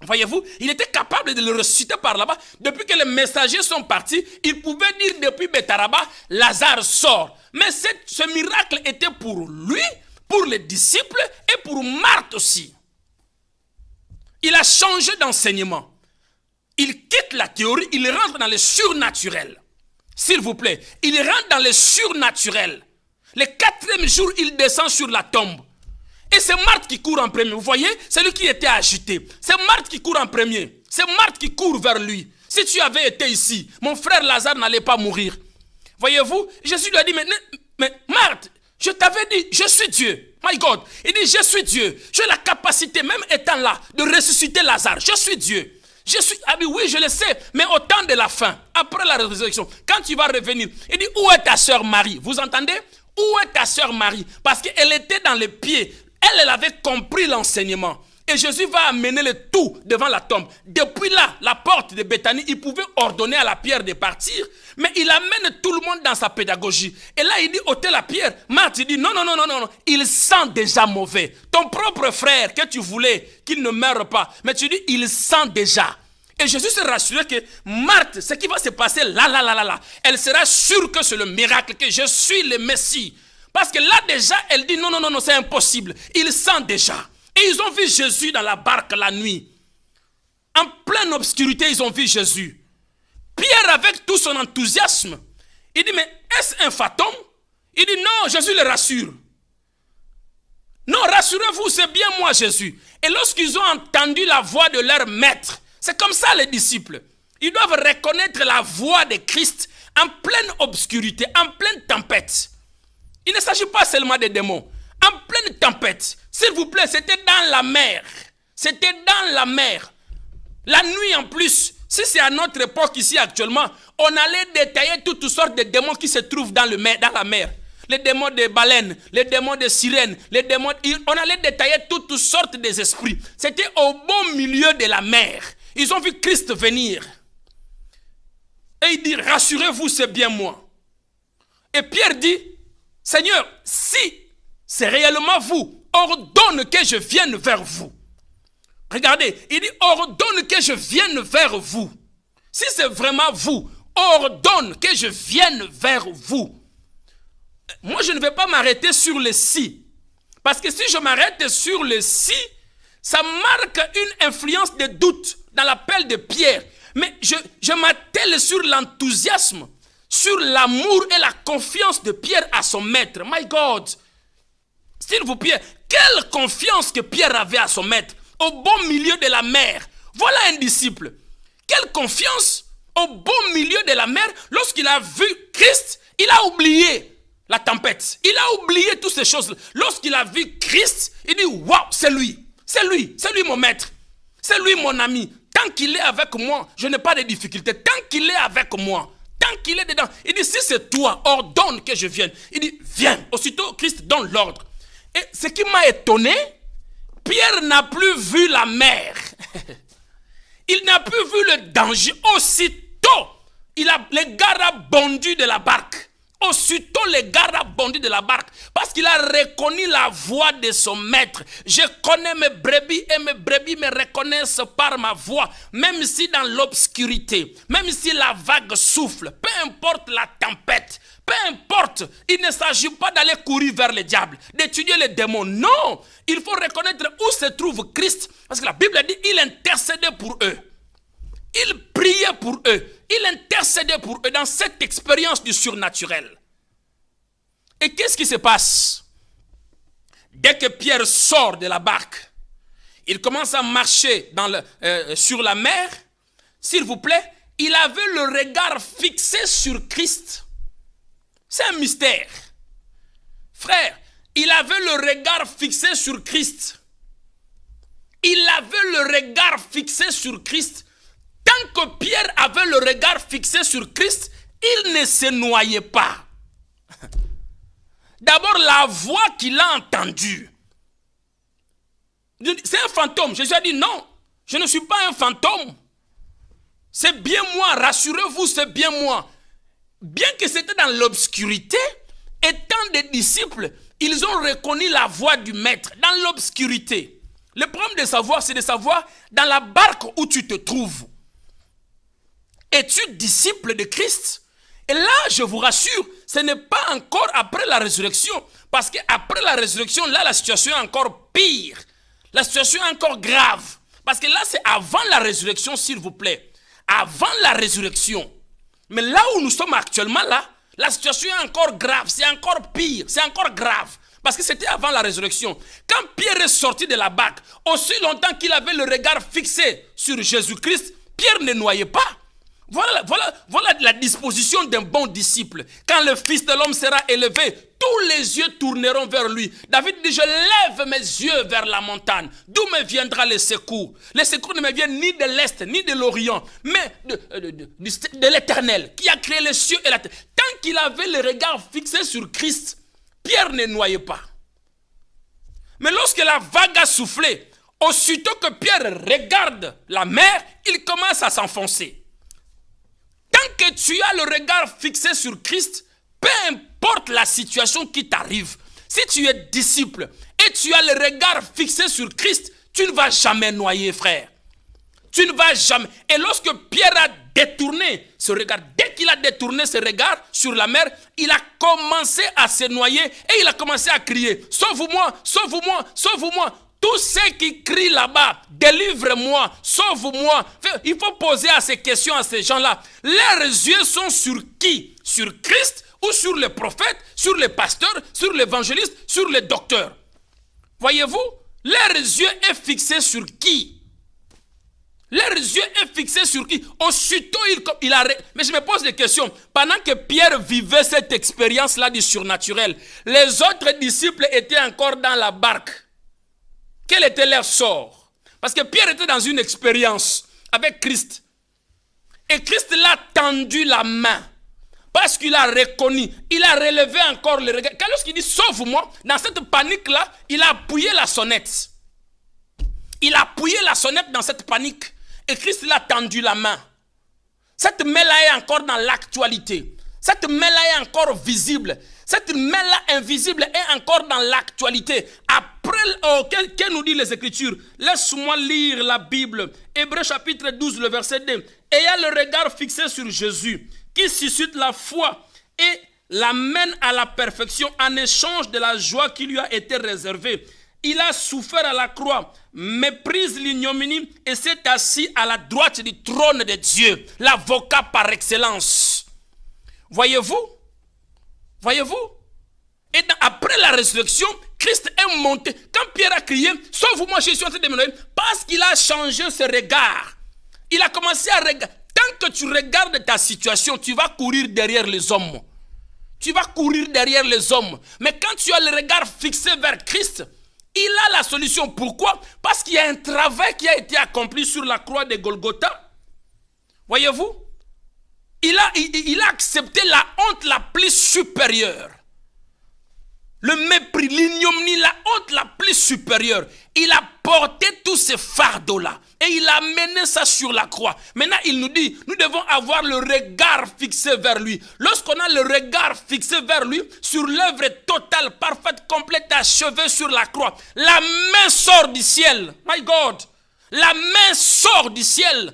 Voyez-vous, il était capable de le ressusciter par là-bas. Depuis que les messagers sont partis, il pouvait dire depuis Betharaba, Lazare sort. Mais ce miracle était pour lui, pour les disciples et pour Marthe aussi. Il a changé d'enseignement. Il quitte la théorie, il rentre dans le surnaturel. S'il vous plaît, il rentre dans le surnaturel. Le 4e jour, il descend sur la tombe. Et c'est Marthe qui court en premier. Vous voyez, c'est lui qui était agité. C'est Marthe qui court en premier. C'est Marthe qui court vers lui. Si tu avais été ici, mon frère Lazare n'allait pas mourir. Voyez-vous, Jésus lui a dit, mais Marthe, je t'avais dit, je suis Dieu. My God. Il dit, je suis Dieu. J'ai la capacité, même étant là, de ressusciter Lazare. Je suis Dieu. Oui, je le sais, mais au temps de la fin, après la résurrection, quand tu vas revenir, il dit, où est ta sœur Marie? Vous entendez? Où est ta sœur Marie? Parce qu'elle était dans les pieds. Elle avait compris l'enseignement. Et Jésus va amener le tout devant la tombe. Depuis là, la porte de Béthanie, il pouvait ordonner à la pierre de partir, mais il amène tout le monde dans sa pédagogie. Et là, il dit, ôtez la pierre. Marthe, il dit, non, il sent déjà mauvais. Ton propre frère, que tu voulais qu'il ne meure pas, mais tu dis, il sent déjà. Et Jésus s'est rassuré que Marthe, ce qui va se passer là, elle sera sûre que c'est le miracle, que je suis le Messie. Parce que là déjà, elle dit non, c'est impossible. Ils sentent déjà. Et ils ont vu Jésus dans la barque la nuit. En pleine obscurité, ils ont vu Jésus. Pierre, avec tout son enthousiasme, il dit, mais est-ce un fantôme? Il dit, non, Jésus le rassure. Non, rassurez-vous, c'est bien moi, Jésus. Et lorsqu'ils ont entendu la voix de leur maître, c'est comme ça les disciples. Ils doivent reconnaître la voix de Christ en pleine obscurité, en pleine tempête. Il ne s'agit pas seulement des démons. En pleine tempête, s'il vous plaît, c'était dans la mer. C'était dans la mer. La nuit en plus, si c'est à notre époque ici actuellement, on allait détailler toutes sortes de démons qui se trouvent dans la mer. Les démons des baleines, les démons des sirènes, on allait détailler toutes sortes d'esprits. C'était au beau milieu de la mer. Ils ont vu Christ venir. Et il dit, rassurez-vous, c'est bien moi. Et Pierre dit, Seigneur, si c'est réellement vous, ordonne que je vienne vers vous. Regardez, il dit, ordonne que je vienne vers vous. Si c'est vraiment vous, ordonne que je vienne vers vous. Moi, je ne vais pas m'arrêter sur le si. Parce que si je m'arrête sur le si, ça marque une influence de doute dans l'appel de Pierre. Mais je m'attelle sur l'enthousiasme, sur l'amour et la confiance de Pierre à son maître. My God! S'il vous plaît, quelle confiance que Pierre avait à son maître au beau milieu de la mer. Voilà un disciple. Quelle confiance au beau milieu de la mer. Lorsqu'il a vu Christ, il a oublié la tempête. Il a oublié toutes ces choses. Lorsqu'il a vu Christ, il dit, waouh, c'est lui mon maître. C'est lui mon ami. Tant qu'il est avec moi, je n'ai pas de difficultés. Tant qu'il est avec moi, tant qu'il est dedans, il dit, si c'est toi, ordonne que je vienne. Il dit, viens. Aussitôt, Christ donne l'ordre. Et ce qui m'a étonné, Pierre n'a plus vu la mer. Il n'a plus vu le danger. Aussitôt, les gars ont bondu de la barque. Aussitôt, les gars ont bondu de la barque parce qu'il a reconnu la voix de son maître. Je connais mes brebis et mes brebis me reconnaissent par ma voix. Même si dans l'obscurité, même si la vague souffle, peu importe la tempête, peu importe, il ne s'agit pas d'aller courir vers le diable, d'étudier les démons. Non, il faut reconnaître où se trouve Christ. Parce que la Bible dit, il intercédait pour eux. Il priait pour eux. Il intercédait pour eux dans cette expérience du surnaturel. Et qu'est-ce qui se passe? Dès que Pierre sort de la barque, il commence à marcher sur la mer. S'il vous plaît, il avait le regard fixé sur Christ. C'est un mystère. Frère, il avait le regard fixé sur Christ. Il avait le regard fixé sur Christ. Tant que Pierre avait le regard fixé sur Christ, il ne se noyait pas. D'abord, la voix qu'il a entendue. C'est un fantôme. Jésus a dit non, je ne suis pas un fantôme. C'est bien moi, rassurez-vous, c'est bien moi. Bien que c'était dans l'obscurité, étant des disciples, ils ont reconnu la voix du maître dans l'obscurité. Le problème de savoir, c'est de savoir dans la barque où tu te trouves. Es-tu disciple de Christ? Et là, je vous rassure, ce n'est pas encore après la résurrection. Parce qu'après la résurrection, là, la situation est encore pire. La situation est encore grave. Parce que là, c'est avant la résurrection, s'il vous plaît. Avant la résurrection. Mais là où nous sommes actuellement, là, la situation est encore grave. C'est encore pire. C'est encore grave. Parce que c'était avant la résurrection. Quand Pierre est sorti de la barque, aussi longtemps qu'il avait le regard fixé sur Jésus-Christ, Pierre ne noyait pas. Voilà la disposition d'un bon disciple. Quand le Fils de l'homme sera élevé, tous les yeux tourneront vers lui. David dit, je lève mes yeux vers la montagne. D'où me viendra le secours? Les secours ne me viennent ni de l'Est, ni de l'Orient, mais de l'Éternel, qui a créé les cieux et la terre. Tant qu'il avait le regard fixé sur Christ, Pierre ne noyait pas. Mais lorsque la vague a soufflé, aussitôt que Pierre regarde la mer, il commence à s'enfoncer. Tant que tu as le regard fixé sur Christ, peu importe la situation qui t'arrive, si tu es disciple et tu as le regard fixé sur Christ, tu ne vas jamais noyer, frère. Tu ne vas jamais. Et lorsque Pierre a détourné ce regard, dès qu'il a détourné ce regard sur la mer, il a commencé à se noyer et il a commencé à crier, sauve-moi, sauve-moi, sauve-moi. Tous ceux qui crient là-bas, délivre-moi, sauve-moi. Il faut poser à ces questions à ces gens-là. Leurs yeux sont sur qui? Sur Christ ou sur les prophètes, sur les pasteurs, sur l'évangéliste, sur les docteurs? Voyez-vous, leurs yeux est fixé sur qui? Leurs yeux est fixé sur qui? Aussitôt, il a... Mais je me pose des questions. Pendant que Pierre vivait cette expérience-là du surnaturel, les autres disciples étaient encore dans la barque. Quel était leur sort? Parce que Pierre était dans une expérience avec Christ. Et Christ l'a tendu la main. Parce qu'il a reconnu. Il a relevé encore le regard. Quand lorsqu'il dit sauve-moi, dans cette panique-là, il a appuyé la sonnette. Il a appuyé la sonnette dans cette panique. Et Christ l'a tendu la main. Cette main-là est encore dans l'actualité. Cette main-là est encore visible. Cette main-là invisible est encore dans l'actualité. Après, que nous dit les Écritures? Laisse-moi lire la Bible. Hébreux chapitre 12, le verset 2. Ayant le regard fixé sur Jésus, qui suscite la foi et l'amène à la perfection en échange de la joie qui lui a été réservée. Il a souffert à la croix, méprise l'ignominie et s'est assis à la droite du trône de Dieu, l'avocat par excellence. Voyez-vous? Voyez-vous? Et après la résurrection, Christ est monté. Quand Pierre a crié, sauve-moi, je suis en train de me noyer, parce qu'il a changé ses regards. Il a commencé à regarder. Tant que tu regardes ta situation, tu vas courir derrière les hommes. Tu vas courir derrière les hommes. Mais quand tu as le regard fixé vers Christ, il a la solution. Pourquoi? Parce qu'il y a un travail qui a été accompli sur la croix de Golgotha. Voyez-vous? Il a accepté la honte la plus supérieure. Le mépris, l'ignominie, la honte la plus supérieure. Il a porté tous ces fardeaux-là. Et il a mené ça sur la croix. Maintenant, il nous dit, nous devons avoir le regard fixé vers lui. Lorsqu'on a le regard fixé vers lui, sur l'œuvre totale, parfaite, complète, achevée sur la croix, la main sort du ciel. My God! La main sort du ciel.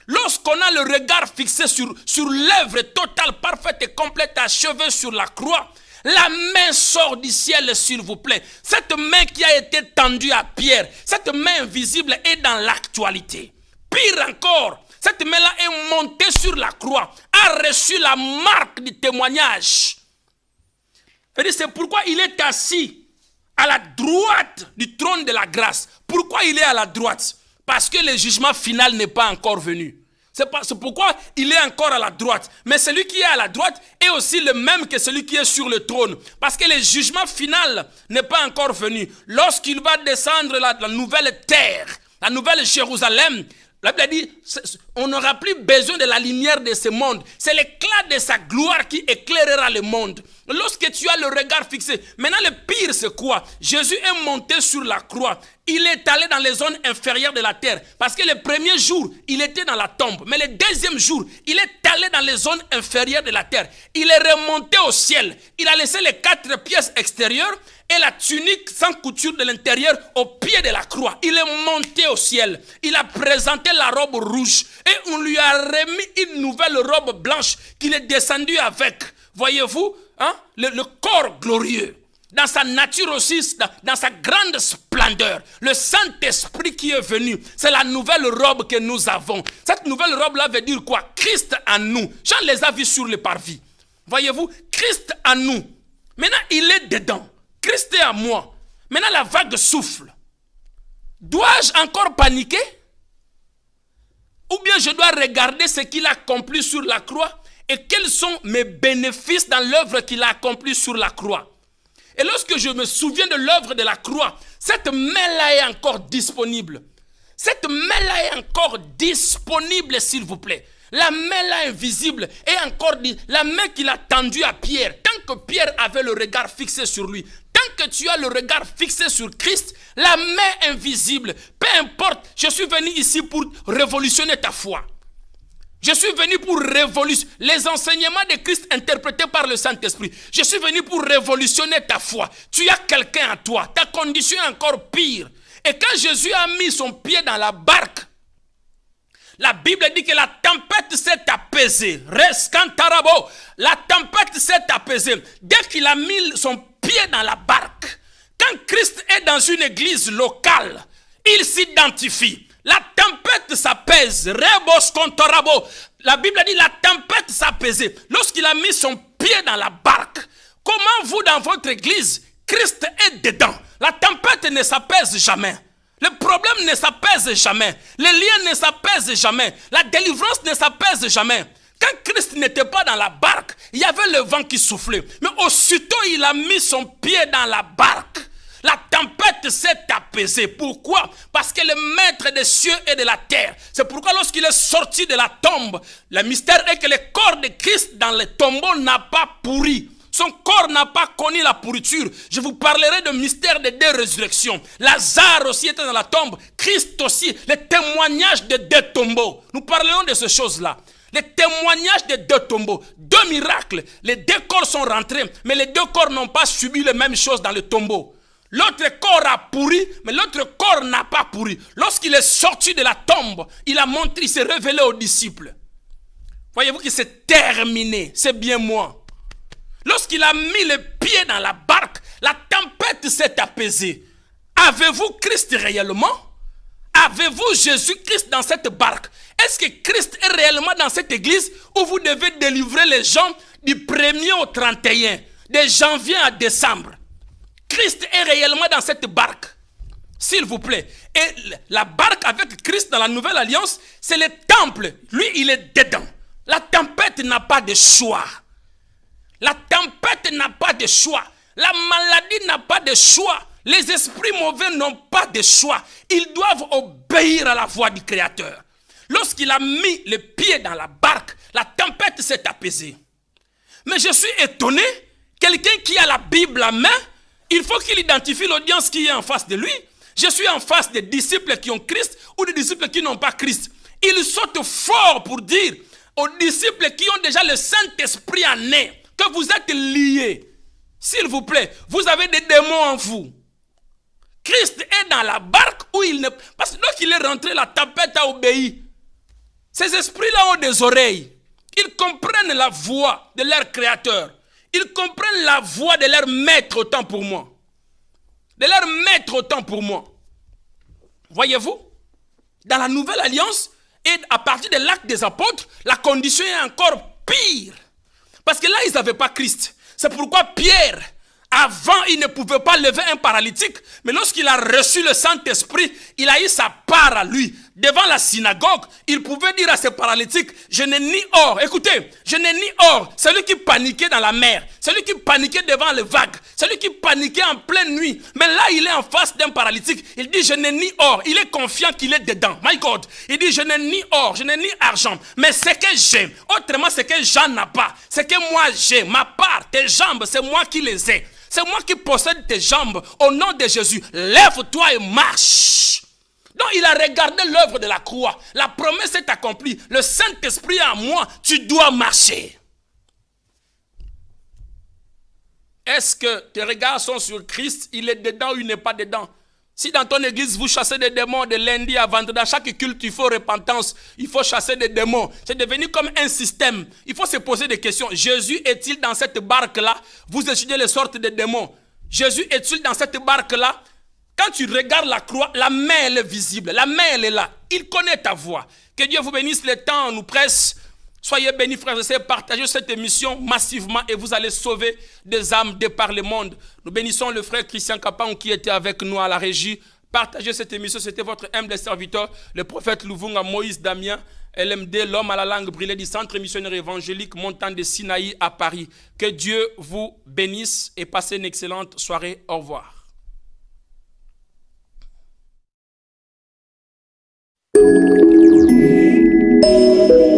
Lorsqu'on a le regard fixé sur l'œuvre totale, parfaite et complète, achevée sur la croix, la main sort du ciel, s'il vous plaît. Cette main qui a été tendue à Pierre, cette main invisible est dans l'actualité. Pire encore, cette main-là est montée sur la croix, a reçu la marque du témoignage. C'est pourquoi il est assis à la droite du trône de la grâce. Pourquoi il est à la droite? Parce que le jugement final n'est pas encore venu. C'est pourquoi il est encore à la droite. Mais celui qui est à la droite est aussi le même que celui qui est sur le trône. Parce que le jugement final n'est pas encore venu. Lorsqu'il va descendre la nouvelle terre, la nouvelle Jérusalem, La Bible dit, on n'aura plus besoin de la lumière de ce monde. C'est l'éclat de sa gloire qui éclairera le monde. Lorsque tu as le regard fixé. Maintenant, le pire, c'est quoi? Jésus est monté sur la croix. Il est allé dans les zones inférieures de la terre. Parce que le premier jour, il était dans la tombe. Mais le deuxième jour, il est allé dans les zones inférieures de la terre. Il est remonté au ciel. Il a laissé les 4 pièces extérieures et la tunique sans couture de l'intérieur au pied de la croix. Il est monté au ciel. Il a présenté la robe rouge et on lui a remis une nouvelle robe blanche qu'il est descendu avec. Voyez-vous, hein? Le corps glorieux. Dans sa nature aussi, dans sa grande splendeur. Le Saint-Esprit qui est venu. C'est la nouvelle robe que nous avons. Cette nouvelle robe-là veut dire quoi? Christ en nous. Jean les a vus sur le parvis. Voyez-vous, Christ en nous. Maintenant, il est dedans. Christ est à moi. Maintenant, la vague souffle. Dois-je encore paniquer? Ou bien je dois regarder ce qu'il a accompli sur la croix et quels sont mes bénéfices dans l'œuvre qu'il a accomplie sur la croix. Et lorsque je me souviens de l'œuvre de la croix, cette main-là est encore disponible. Cette main-là est encore disponible, s'il vous plaît. La main-là invisible est encore la main qu'il a tendue à Pierre. Tant que Pierre avait le regard fixé sur lui, tant que tu as le regard fixé sur Christ, la main invisible, peu importe, je suis venu ici pour révolutionner ta foi. Je suis venu pour révolutionner les enseignements de Christ interprétés par le Saint-Esprit. Je suis venu pour révolutionner ta foi. Tu as quelqu'un à toi. Ta condition est encore pire. Et quand Jésus a mis son pied dans la barque, la Bible dit que la tempête s'est apaisée. Rescantarabo. La tempête s'est apaisée. Dès qu'il a mis son pied dans la barque, quand Christ est dans une église locale, il s'identifie. La tempête s'apaise. Rebos contorabo. La Bible dit la tempête s'apaisait. Lorsqu'il a mis son pied dans la barque, comment vous dans votre église, Christ est dedans. La tempête ne s'apaise jamais. Le problème ne s'apaise jamais. Les liens ne s'apaisent jamais. La délivrance ne s'apaise jamais. Quand Christ n'était pas dans la barque, il y avait le vent qui soufflait. Mais aussitôt il a mis son pied dans la barque, la tempête s'est apaisée. Pourquoi? Parce que le maître des cieux et de la terre. C'est pourquoi lorsqu'il est sorti de la tombe, le mystère est que le corps de Christ dans le tombeau n'a pas pourri. Son corps n'a pas connu la pourriture. Je vous parlerai de mystère des 2 résurrections. Lazare aussi était dans la tombe. Christ aussi. Le témoignage des 2 tombeaux. Nous parlerons de ces choses-là. Le témoignage des 2 tombeaux. 2 miracles. Les 2 corps sont rentrés. Mais les 2 corps n'ont pas subi les mêmes choses dans le tombeau. L'autre corps a pourri, mais l'autre corps n'a pas pourri. Lorsqu'il est sorti de la tombe, il a montré, il s'est révélé aux disciples. Voyez-vous que c'est terminé. C'est bien moi. Lorsqu'il a mis le pied dans la barque, la tempête s'est apaisée. Avez-vous Christ réellement? Avez-vous Jésus-Christ dans cette barque? Est-ce que Christ est réellement dans cette église où vous devez délivrer les gens du 1er au 31, de janvier à décembre? Christ est réellement dans cette barque. S'il vous plaît. Et la barque avec Christ dans la nouvelle alliance, c'est le temple. Lui, il est dedans. La tempête n'a pas de choix. La tempête n'a pas de choix. La maladie n'a pas de choix. Les esprits mauvais n'ont pas de choix. Ils doivent obéir à la voix du Créateur. Lorsqu'il a mis le pied dans la barque, la tempête s'est apaisée. Mais je suis étonné, quelqu'un qui a la Bible à main, il faut qu'il identifie l'audience qui est en face de lui. Je suis en face des disciples qui ont Christ ou des disciples qui n'ont pas Christ. Il saute fort pour dire aux disciples qui ont déjà le Saint-Esprit en eux que vous êtes liés. S'il vous plaît, vous avez des démons en vous. Christ est dans la barque où il ne... Parce que lorsqu'il est rentré, la tempête a obéi. Ces esprits-là ont des oreilles. Ils comprennent la voix de leur Créateur. Ils comprennent la voix de leur maître autant pour moi. De leur maître autant pour moi. Voyez-vous? Dans la nouvelle alliance, et à partir de l'acte des apôtres, la condition est encore pire. Parce que là, ils n'avaient pas Christ. C'est pourquoi Pierre, avant, il ne pouvait pas lever un paralytique. Mais lorsqu'il a reçu le Saint-Esprit, il a eu sa part à lui. devant la synagogue, il pouvait dire à ces paralytiques, je n'ai ni or, écoutez, je n'ai ni or, celui qui paniquait dans la mer, celui qui paniquait devant les vagues, celui qui paniquait en pleine nuit, mais là il est en face d'un paralytique, il dit je n'ai ni or, il est confiant qu'il est dedans, my God, il dit je n'ai ni or, je n'ai ni argent, mais ce que j'ai, autrement ce que Jean n'a pas, ce que moi j'ai, ma part, tes jambes, c'est moi qui les ai, c'est moi qui possède tes jambes, au nom de Jésus, lève-toi et marche. Donc il a regardé l'œuvre de la croix. La promesse est accomplie. Le Saint-Esprit est en moi. Tu dois marcher. Est-ce que tes regards sont sur Christ? Il est dedans ou il n'est pas dedans? Si dans ton église vous chassez des démons de lundi à vendredi, dans chaque culte il faut repentance, il faut chasser des démons. C'est devenu comme un système. Il faut se poser des questions. Jésus est-il dans cette barque-là? Vous étudiez les sortes de démons. Jésus est-il dans cette barque-là? Quand tu regardes la croix, la main elle est visible, la main elle est là. Il connaît ta voix. Que Dieu vous bénisse, le temps nous presse. Soyez bénis frères et sœurs, partagez cette émission massivement et vous allez sauver des âmes de par le monde. Nous bénissons le frère Christian Kapang qui était avec nous à la régie. Partagez cette émission, c'était votre humble serviteur, le prophète Louvunga Moïse Damien, LMD, l'homme à la langue brûlée du centre missionnaire évangélique Montagne de Sinaï à Paris. Que Dieu vous bénisse et passez une excellente soirée. Au revoir. Thank you.